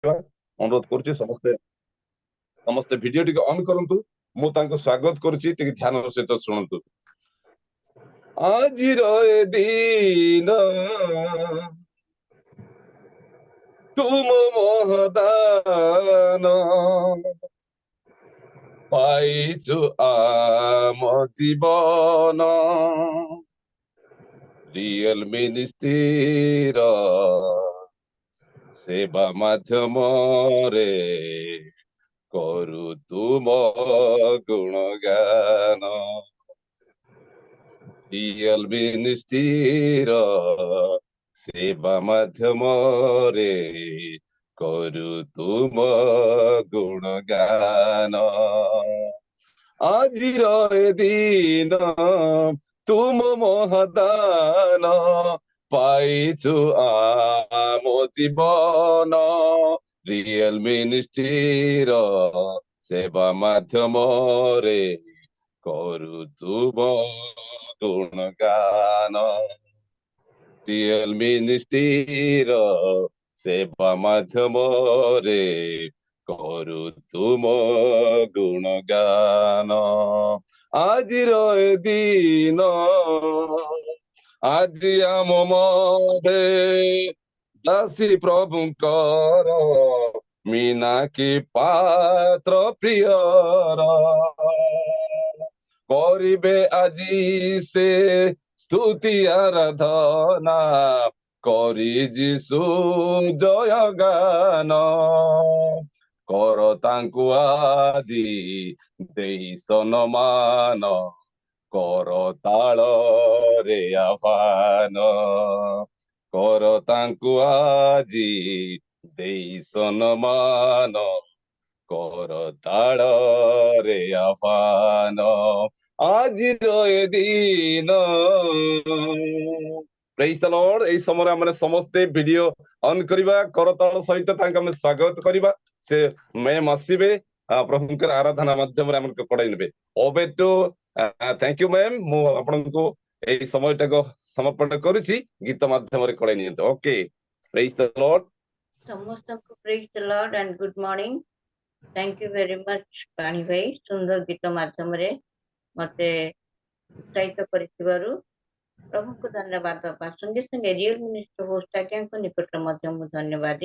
ଅନୁରୋଧ କରୁଛି ସମସ୍ତେ ସମସ୍ତେ ଭିଡିଓ ଟିକେ ଅନ୍ କରନ୍ତୁ। ମୁଁ ତାଙ୍କୁ ସ୍ୱାଗତ କରୁଛି, ଟିକେ ଧ୍ୟାନର ସହିତ ଶୁଣନ୍ତୁ। ଆଜିର ଏ ଦିନ ତୁମ ମହଦାନ ପାଇଛୁ ଆମ ଜୀବନ, ରିଅଲ ମିନିଷ୍ଟ୍ରିର ସେବା ମାଧ୍ୟମରେ କରୁ ତୁମ ଗୁଣଗାନ। ରିଅଲ ମିନିଷ୍ଟ୍ରିର ସେବା ମାଧ୍ୟମରେ କରୁ ତୁମ ଗୁଣଗାନ। ଆଜିର ଏ ଦିନ ତୁମ ମହଦାନ ପାଇଛୁ ଆମ ଜୀବନ, ରିଅଲ ମିନିଷ୍ଟ୍ରିର ସେବା ମାଧ୍ୟମରେ କରୁ ତୁମ ଗୁଣଗାନ। ରିଅଲ ମିନିଷ୍ଟ୍ରିର ସେବା ମାଧ୍ୟମରେ କରୁ ତୁମ ଗୁଣଗାନ। ଆଜିର ଏ ଦିନ ଆଜି ଆମ ମଧ୍ୟରେ ଦାସୀ ପ୍ରଭୁଙ୍କର, ମୀନାକ୍ଷୀ ପାତ୍ର ପ୍ରିୟର, କରିବେ ଆଜି ସେ ସ୍ତୁତି ଆରାଧନା, କରି ଯୀଶୁ ଜୟଗାନ। କର ତାଙ୍କୁ ଆଜି ଦେଇ ସମ୍ମାନ, କର ତାଳରେ ଆହ୍ୱାନ। କର ତାଙ୍କୁ ଆଜି ଦେଇ ସମ୍ମାନ, କର ତାଳରେ ଆହ୍ୱାନ। ଆଜିର ଏ ଦିନ ପ୍ରେଜ୍ ଦ ଲର୍ଡ। ଏଇ ସମୟରେ ଆମେ ସମସ୍ତେ ଭିଡିଓ ଅନ୍ କରିବା, କରତାଳ ସହିତ ତାଙ୍କୁ ଆମେ ସ୍ୱାଗତ କରିବା। ସେ ମ୍ୟାମ୍ ଆସିବେ, ପ୍ରଭୁଙ୍କର ଆରାଧନା ମାଧ୍ୟମରେ ଆମକୁ କଡ଼ାଇ ନେବେ। Over to thank you ma'am. ମୁଁ ଆପଣଙ୍କୁ ଏଇ ସମୟଟାକୁ ସମର୍ପଣ କରୁଛି, ଗୀତ ମାଧ୍ୟମରେ କଡ଼ାଇ ନିଅନ୍ତୁ। ଓକେ, ପ୍ରେଜ୍ ଦ ଲର୍ଡ। ସମସ୍ତଙ୍କୁ praise the lord and good morning. Thank you very much पाणी भाई, सुंदर गीत माध्यम मते उत्साहित करिथिबारु प्रभु को धन्यवाद दबा। संगे संगे रियल मिनिस्टर होस्ट आज्ञा को निकट मध्यम धन्यवाद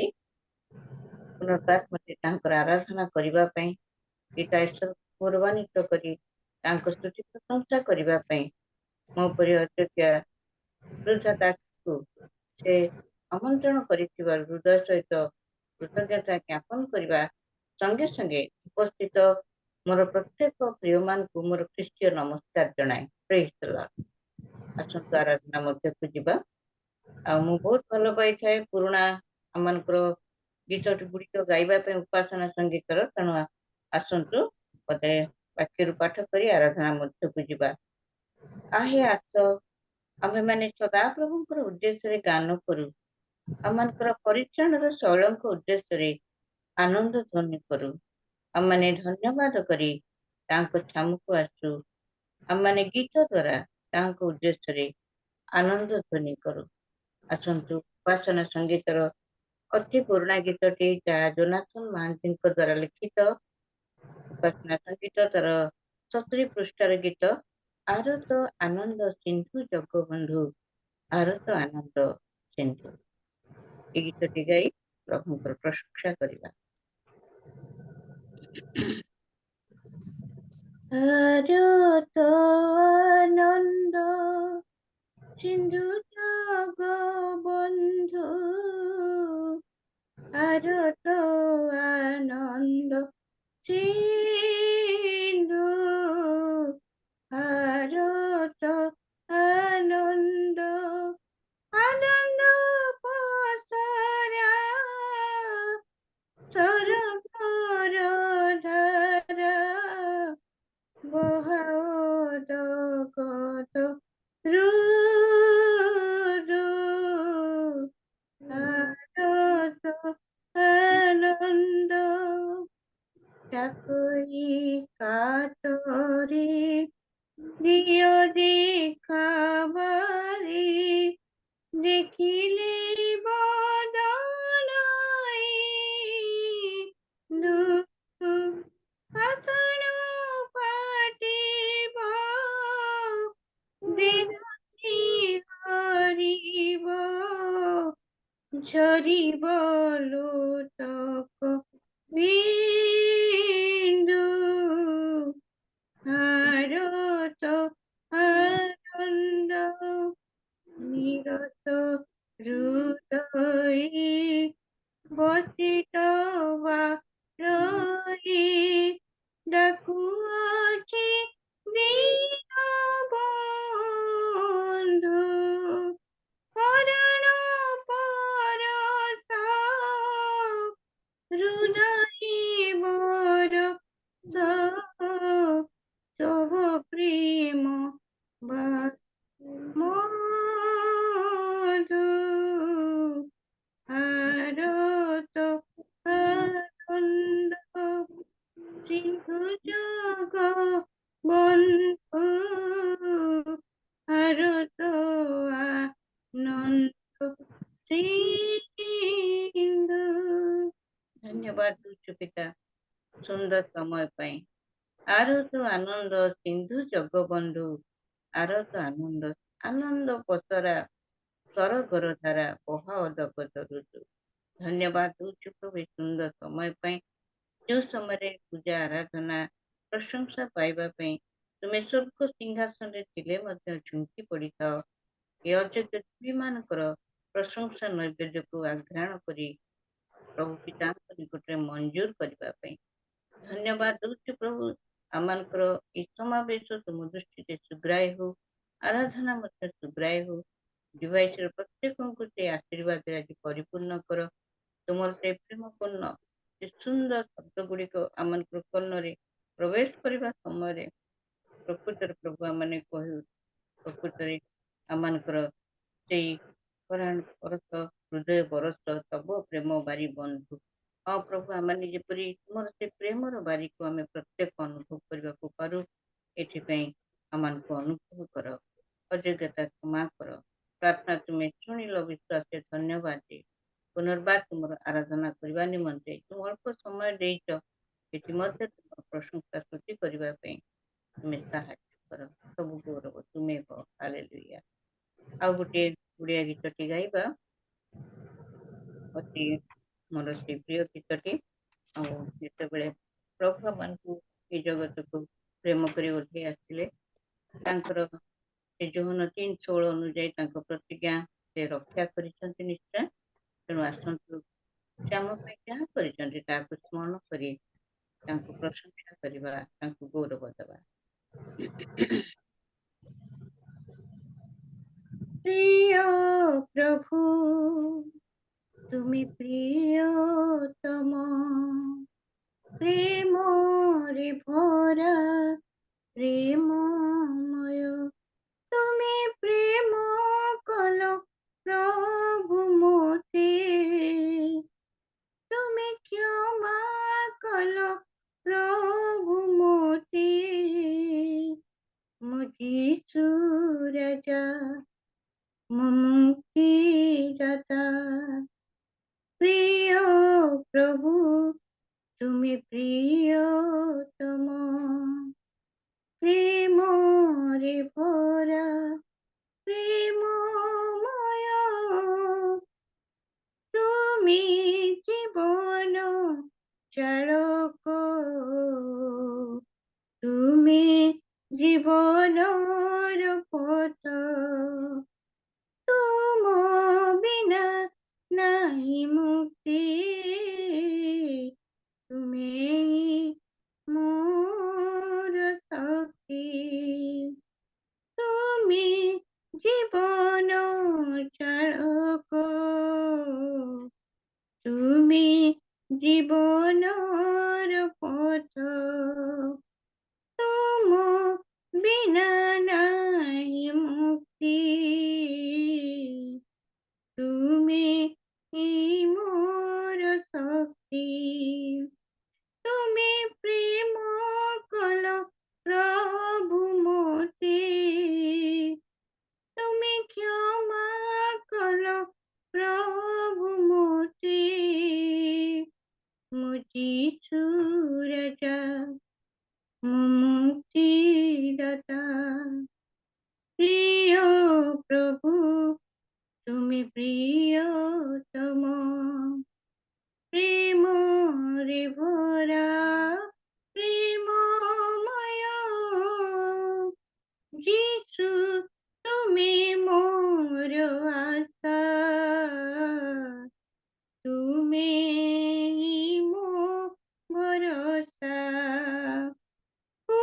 पुनर्बार मते तांकर आराधना करिबा पई, गीता ईश्वर गौरवान्वित करी तांको स्तुति प्रशंसा करिबा पई मो परि अत्यक्ष वृद्धता को से आमंत्रण करिथिबारु हृदय सहित कृतज्ञता ज्ञापन करिबा संगे संगे उपस्थित मोर प्रत्येक प्रिय मान को मोर ख्रीष्टीय नमस्कार जनाए। Praise the lord. आसंतु आराधना मध्य को जीवा। आ मु बहुत भल पाई थाए पुराना आमनकर गीत गुड़िक गाइबा पे उपासना संगीतर, तेणु आसंतु मते वाक्य पाठ करी आराधना मध्य को जीवा। आहे आस आमे माने सदा प्रभुंकर उद्देश्य रे गान करू, आमनकर परित्राणर शैलंक उद्देश्य रे आनंद ध्वनि करू। आमने धन्यवाद करी तांको छामुको आसु, आमने गीत द्वारा तांको उद्देश्य रे आनंद ध्वनि करू। आसंतु उपासना संगीतर अति पुराना गीतटी जहाँ जोनाथन महांती द्वारा लिखित उपासना संगीत तर 70 पृष्ठार गीत, आरत आनंद सिंधु जगबंधु, आरत आनंद सिंधु। ये गीतटी गाई प्रभुंकर प्रशंसा करिबा। आरत आनंद सिंधु जगबंधु, आरत आनंद सिंधु, आरत आनंद आनंद पसरा सरगर धारा बहादगत रु आरत आनंद चाकरी कातरी दियो देखाबारी देखिले बदलाई বলুতক বিন্দু হারত আনন্দ নিরত হৃদয়ে বসিত বা রহি ডাকুছি দীনবন্ধু করুণ পরশ হৃদয়ে বরষ তব প্রেম মধু হারত আনন্দ সিন্ধু জগ বন্ধু হারত আনন্দ সিন্ধু। ধন্যবাদ দুষ্টু পিতা সুন্দর সময় পাই। আরো তো আনন্দ সিন্ধু জগবন্ধু আরো তো আনন্দ আনন্দ পସରା ସରଗର ଧାରା ବହା ଅଦଗତ ଋତୁ। ଧନ୍ୟବାଦ ଦଉଛୁ ପ୍ରଭୁ ଏ ସୁନ୍ଦର ସମୟ ପାଇଁ, ଯେଉଁ ସମୟରେ ପୂଜା ଆରାଧନା ପ୍ରଶଂସା ପାଇବା ପାଇଁ ତୁମେ ସ୍ୱର୍ଗ ସିଂହାସନରେ ଥିଲେ ମଧ୍ୟ ଝୁଙ୍କି ପଡିଥାଅ। ଏ ଅଯୋଗ୍ୟ ମାନଙ୍କର ପ୍ରଶଂସା ନୈବେଦ୍ୟକୁ ଆଘ୍ରାଣ କରି ପ୍ରଭୁ ପିତାଙ୍କ ନିକଟରେ ମଞ୍ଜୁର କରିବା ପାଇଁ ଧନ୍ୟବାଦ ଦଉଛୁ ପ୍ରଭୁ। ଆମମାନଙ୍କର ଏ ସମାବେଶ ତୁମ ଦୃଷ୍ଟିରେ ସୁଗ୍ରାହୀ ହଉ, ଆରାଧନା ମଧ୍ୟ ସୁଗ୍ରାହୀ ହଉ। ଡିଭାଇସର ପ୍ରତ୍ୟେକଙ୍କୁ ସେ ଆଶୀର୍ବାଦରେ ଆଜି ପରିପୂର୍ଣ୍ଣ କର। ତୁମର ସେ ପ୍ରେମପୂର୍ଣ୍ଣ ସେ ସୁନ୍ଦର ଶବ୍ଦ ଗୁଡ଼ିକ ଆମମାନଙ୍କର କର୍ଣ୍ଣରେ ପ୍ରବେଶ କରିବା ସମୟରେ ପ୍ରକୃତରେ ପ୍ରଭୁ ଆମମାନେ କହୁ, ପ୍ରକୃତରେ ଆମମାନଙ୍କର ସେଇ ପରଶ ହୃଦୟ ବରଷ ତବ ପ୍ରେମ ବାରି ବନ୍ଧୁ। ହଁ ପ୍ରଭୁ, ଆମମାନେ ଯେପରି ତୁମର ସେ ପ୍ରେମର ବାରିକୁ ଆମେ ପ୍ରତ୍ୟେକ ଅନୁଭବ କରିବାକୁ ପାରୁ, ଏଥିପାଇଁ ଆମମାନଙ୍କୁ ଅନୁଭବ କର, ଅଯୋଗ୍ୟତା କ୍ଷମା କର। ପ୍ରାର୍ଥନା ତୁମେ ଶୁଣିଲ, ବିଶ୍ୱାସରେ ଧନ୍ୟବାଦ ଦେ ପୁନର୍ବାର ତୁମର ଆରାଧନା କରିବା ନିମନ୍ତେ ତୁମ ଅଳ୍ପ ସମୟ ଦେଇଛ, ଏଥି ମଧ୍ୟ ତୁମର ପ୍ରଶଂସା ସ୍ତୁତି କରିବା ପାଇଁ ତୁମେ ସାହାଯ୍ୟ କର। ସବୁ ଗୌରବ ତୁମେ କହ। ହାଲେଲୁୟା। ଆଉ ଗୋଟିଏ ଓଡ଼ିଆ ଗୀତଟି ଗାଇବା, ଅତି ମୋର ସେ ପ୍ରିୟ ଗୀତଟି। ଆଉ ଯେତେବେଳେ ପ୍ରଭୁ ଆମମାନଙ୍କୁ ଏ ଜଗତକୁ ପ୍ରେମ କରି ଓହ୍ଲେଇ ଆସିଥିଲେ, ତାଙ୍କର ସେ ଯୋହନ 3:16 ଅନୁଯାୟୀ ତାଙ୍କ ପ୍ରତିଜ୍ଞା ସେ ରକ୍ଷା କରିଛନ୍ତି ନିଶ୍ଚୟ। ତେଣୁ ଆସନ୍ତୁ ସେ ଆମ ପାଇଁ ଯାହା କରିଛନ୍ତି ତାହାକୁ ସ୍ମରଣ କରି ତାଙ୍କୁ ପ୍ରଶଂସା କରିବା, ତାଙ୍କୁ ଗୌରବ ଦେବା। ପ୍ରିୟ ପ୍ରଭୁ ତୁମେ ପ୍ରିୟତମ, ପ୍ରେମରେ ଭରା ପ୍ରେମମୟ, তুমি প্রেম কল প্রভু মোতে, তুমি ক্ষমা কল প্রভু মোতে, মো যিশু রাজা মো মুক্তিদাতা। প্রিয় প্রভু তুমি প্রিয়তম, প্রেমরে ভরা প্রেমময়, তুমি জীবন চালক, তুমি জীবনর পথ, তুম বিনা নাহি মুক্তি, তুমি মোর শক্তি, তুমি জীবন চালক, তুমি জীবনর পথ, তুম বিনা নাই মুক্তি, তুমি মোর শক্তি। তুমি প্রেম কল প্রভু মোতে, তুমি ক্ষমা কল প্রভু মোতে, মো যিশু রাজা মো মুক্তিদাতা। প্রিয় প্রভু তুমি প্রিয়তম, প্রেমরে ভরা, প্রেমময় যিশু, তুমি মোর আশা, তুমি মো ভরসা। ও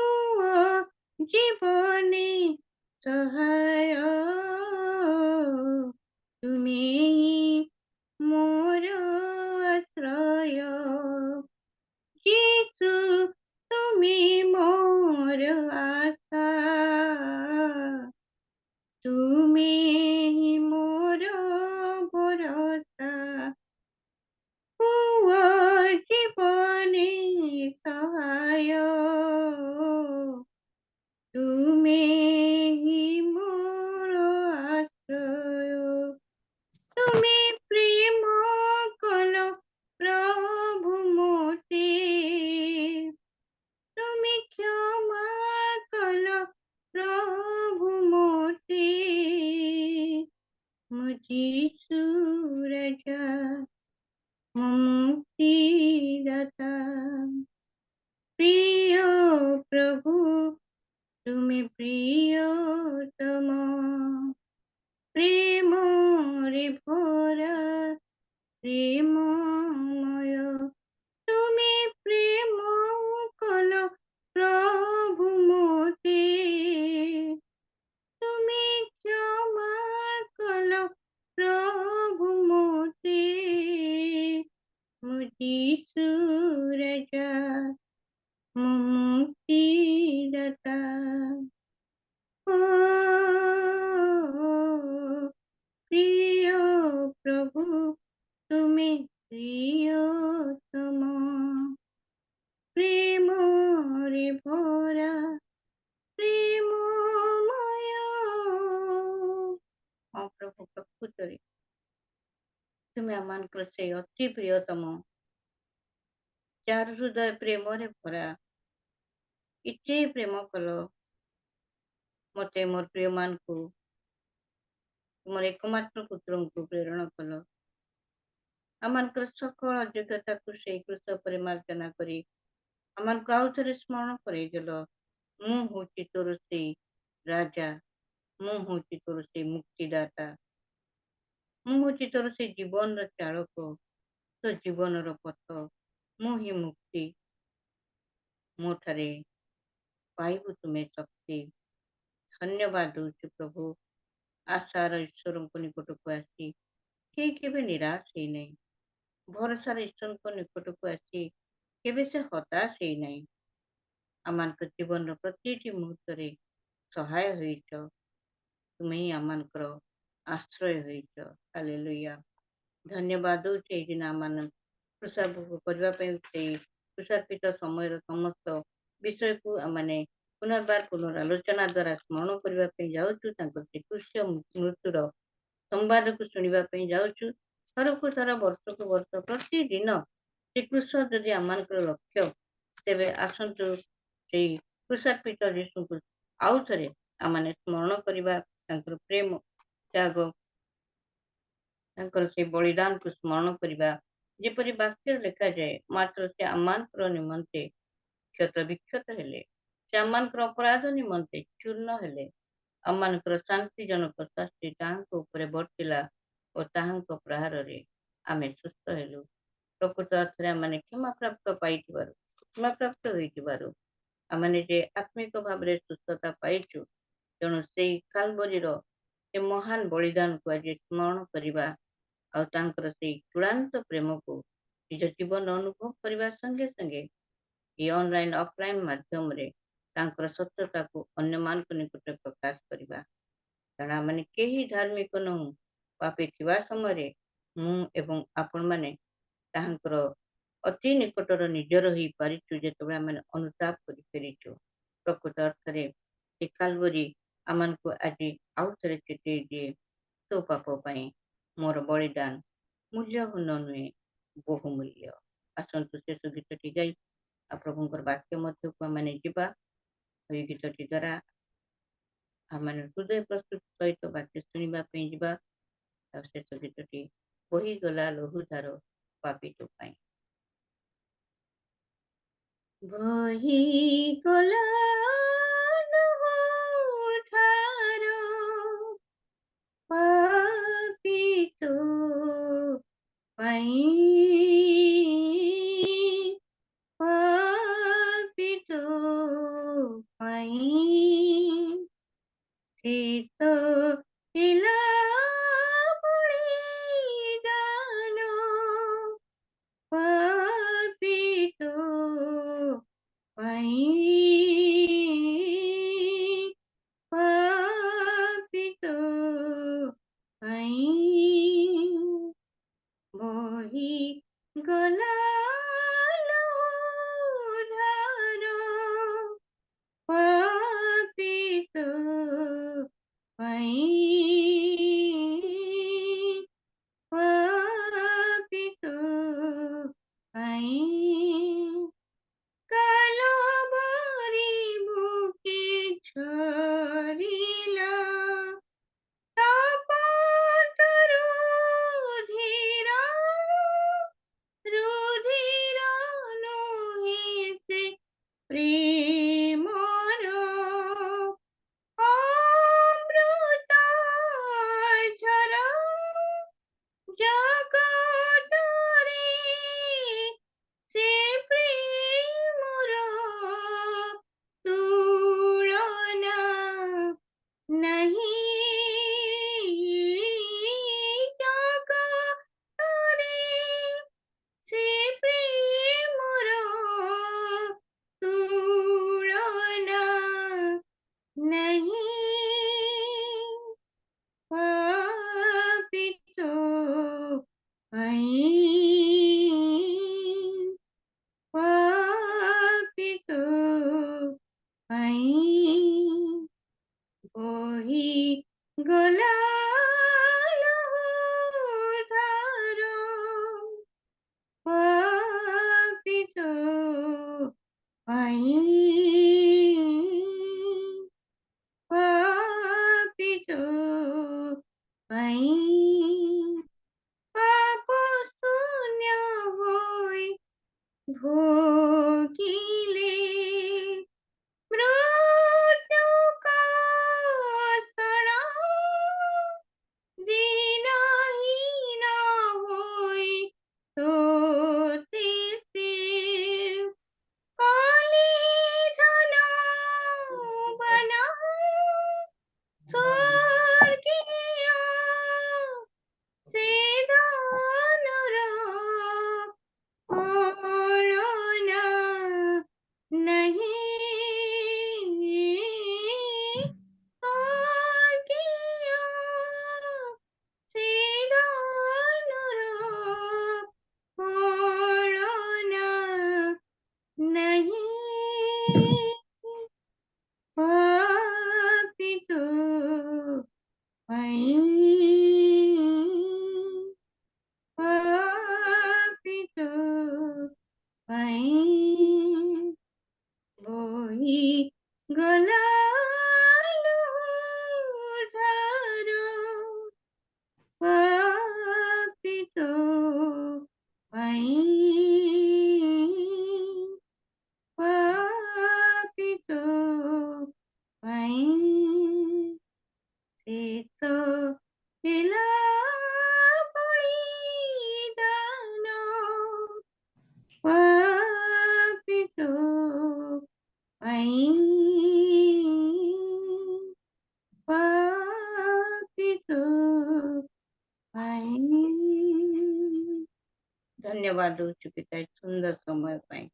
জীবনে সহায়, তুমি মোর আশ্রয়। যিশু, তুমি মোর আশা, তুমি মোর ভরসা। ও জীবনে সহায়, তুমি মোর আশ্রয়। তুমি প্রেম কল প্রভু মোতে, তুমি ক্ষমা কল প্রভু মোতে। মো যিশু রাজা, মো মুক্তিদাতা, প্রিয় প্রভু, তুমি প্রিয়তম, প্রেমরে ভরা, প্রেমময়। তুমি প্রেম কল প্রভু মোতে, তুমি ক্ষমা কল প্রভু মোতে। মো যিশু রাজা, মো মুক্তিদাতা। ও প্রিয় প্রভু, তুমি প্রিয়তম, প্রেমরে ভরা, প্রেমময়। ହଁ ପ୍ରଭୁ, ପ୍ରକୃତରେ ତୁମେ ଆମମାନଙ୍କର ସେଇ ଅତି ପ୍ରିୟତମ, ଯାହାର ହୃଦୟ ପ୍ରେମରେ ଭରା। ଏତେ ପ୍ରେମ କଲ ମତେ, ମୋର ପ୍ରିୟମାନଙ୍କୁ, ତୁମର ଏକମାତ୍ର ପୁତ୍ରଙ୍କୁ ପ୍ରେରଣ କଲ। ଆମମାନଙ୍କର ସକଳ ଯୋଗ୍ୟତାକୁ ସେଇ କୃଷ ଉପରେ ମାର୍ଜନା କରି ଆମମାନଙ୍କୁ ଆଉ ଥରେ ସ୍ମରଣ କରେଇଦେଲ। ମୁଁ ହଉଛି ତୋର ସେଇ ରାଜା, ମୁଁ ହଉଛି ତୋର ସେଇ ମୁକ୍ତିଦାତା, ମୁଁ ହଉଛି ତୋର ସେଇ ଜୀବନର ଚାଳକ, ତୋ ଜୀବନର ପଥ। ମୁଁ ହିଁ ମୁକ୍ତି, ମୋ ଠାରେ ପାଇବୁ ତୁମେ ଶକ୍ତି। ଧନ୍ୟବାଦ ଦଉଛୁ ପ୍ରଭୁ। ଆଶାର ଈଶ୍ୱରଙ୍କ ନିକଟକୁ ଆସି କେହି କେବେ ନିରାଶ ହେଇନାହିଁ। ଭରସାର ଈଶ୍ୱରଙ୍କ ନିକଟକୁ ଆସି କେବେ ସେ ହତାଶ ହେଇନାହିଁ। ଆମମାନଙ୍କ ଜୀବନର ପ୍ରତିଟି ମୁହୂର୍ତ୍ତରେ ସହାୟ ହୋଇଛ। ତୁମେ ହିଁ ଆମମାନଙ୍କର ଆଶ୍ରୟ ହୋଇଛ। ହାଲେଲୁୟା। ଧନ୍ୟବାଦ ଦଉଛି ଏଇ ଦିନ ଆମମାନ କୃଷାଭୋଗ କରିବା ପାଇଁ ସେଇ କୃଷାର୍ପିତ ସମୟର ସମସ୍ତ ବିଷୟକୁ ଆମମାନେ ପୁନର୍ବାର ପୁନରାଲୋଚନା ଦ୍ୱାରା ସ୍ମରଣ କରିବା ପାଇଁ ଯାଉଛୁ। ତାଙ୍କର ସେ କୃଷ୍ୟ ମୃତ୍ୟୁର ସମ୍ବାଦକୁ ଶୁଣିବା ପାଇଁ ଯାଉଛୁ। ଥରକୁ ଥର, ବର୍ଷକୁ ବର୍ଷ, ପ୍ରତିଦିନ ସେ କୃଷ ଯଦି ଆମମାନଙ୍କର ଲକ୍ଷ୍ୟ, ତେବେ ଆସନ୍ତୁ ସେଇ କୃଷାର୍ପିତ ଯୀଶୁଙ୍କୁ ଆଉ ଥରେ ଆମମାନେ ସ୍ମରଣ କରିବା। ତାଙ୍କର ପ୍ରେମ, ତ୍ୟାଗ, ତାଙ୍କର ସେଇ ବଳିଦାନକୁ ସ୍ମରଣ କରିବା। ଯେପରି ବାକ୍ୟରେ ଲେଖାଯାଏ, ମାତ୍ର ସେ ଆମମାନଙ୍କର ନିମନ୍ତେ କ୍ଷତ ବିକ୍ଷତ ହେଲେ, ସେ ଆମମାନଙ୍କର ଅପରାଧ ନିମନ୍ତେ ଚୂର୍ଣ୍ଣ ହେଲେ। ଆମମାନଙ୍କର ଶାନ୍ତିଜନକ ଶାସ୍ତି ତାହାଙ୍କ ଉପରେ ବର୍ତ୍ତିଲା ଓ ତାହାଙ୍କ ପ୍ରହାରରେ ଆମେ ସୁସ୍ଥ ହେଲୁ। ପ୍ରକୃତ ଅର୍ଥରେ ଆମମାନେ କ୍ଷମାପ୍ରାପ୍ତ ହୋଇଥିବାରୁ ଆମମାନେ ଯେ ଆତ୍ମିକ ଭାବରେ ସୁସ୍ଥତା ପାଇଛୁ, ତେଣୁ ସେଇ କାଲବରୀର ସେ ମହାନ ବଳିଦାନକୁ ଆଜି ସ୍ମରଣ କରିବା ଆଉ ତାଙ୍କର ସେଇ ଚୂଡ଼ାନ୍ତ ପ୍ରେମକୁ ନିଜ ଜୀବନ ଅନୁଭବ କରିବା ସଙ୍ଗେ ସଙ୍ଗେ ଏ ଅନଲାଇନ ଅଫଲାଇନ ମାଧ୍ୟମରେ ତାଙ୍କର ସତ୍ୟତାକୁ ଅନ୍ୟମାନଙ୍କ ନିକଟରେ ପ୍ରକାଶ କରିବା। କାରଣ ଆମମାନେ କେହି ଧାର୍ମିକ ନୁହଁ। ପାପୀ ଥିବା ସମୟରେ ମୁଁ ଏବଂ ଆପଣମାନେ ତାହାଙ୍କର ଅତି ନିକଟର ନିଜର ହେଇପାରିଛୁ, ଯେତେବେଳେ ଆମେ ଅନୁତାପ କରି ଫେରିଛୁ। ପ୍ରକୃତ ଅର୍ଥରେ ସେ କାଲବରୀ ଆମମାନଙ୍କୁ ଆଜି ଆଉ ଥରେ ଚେତେଇ ଦିଏ, ତୋ ପାପ ପାଇଁ ମୋର ବଳିଦାନ ମୂଲ୍ୟହୀନ ନୁହେଁ, ବହୁମୂଲ୍ୟ। ଆସନ୍ତୁ ଶେଷ ଗୀତଟି ଗାଇ ଆଉ ପ୍ରଭୁଙ୍କର ବାକ୍ୟ ମଧ୍ୟକୁ ଆମେ ଯିବା। ଏହି ଗୀତଟି ଦ୍ୱାରା ଆମେ ହୃଦୟ ପ୍ରସ୍ତୁତ ସହିତ ବାକ୍ୟ ଶୁଣିବା ପାଇଁ ଯିବା। शेष गीतटी बोहीगला लहुधार पापीटो पाई बोहीगला लहुधार पापीटो पाई पापीटो पाई शेष हिला बलिदान पापीटो पाई पापीटो पाई बोहीगला लहुधार पापीटो पाई पापीटो पाई कालो बरी बुके झरिला तापातरु धीरा रुधिरा नोहिते प्रेमर अमृत झरा जगतरे से प्रेमर तुलना नहीं जगतरे से प्रेमर तुलना नहीं पापीटो पाई पापीटो पाई बोहीगला लहुधार पापीटो पाई पापीटो पाई पाप शून्य होई भोगिले मृत्यु कासण दीनहीन होई रोते काली धन बना स्वर्गीय से दानर कळना नहीं स्वर्गीय से दानर कळना नहीं पापीटो पाई पापीटो पाई बोहीगला लहुधार पापीटो पाई पापीटो पाई शेष हिला बलिदान पापीटो पाई पापीटो पाई धन्यवाद दौचु पिता सुंदर समय पाई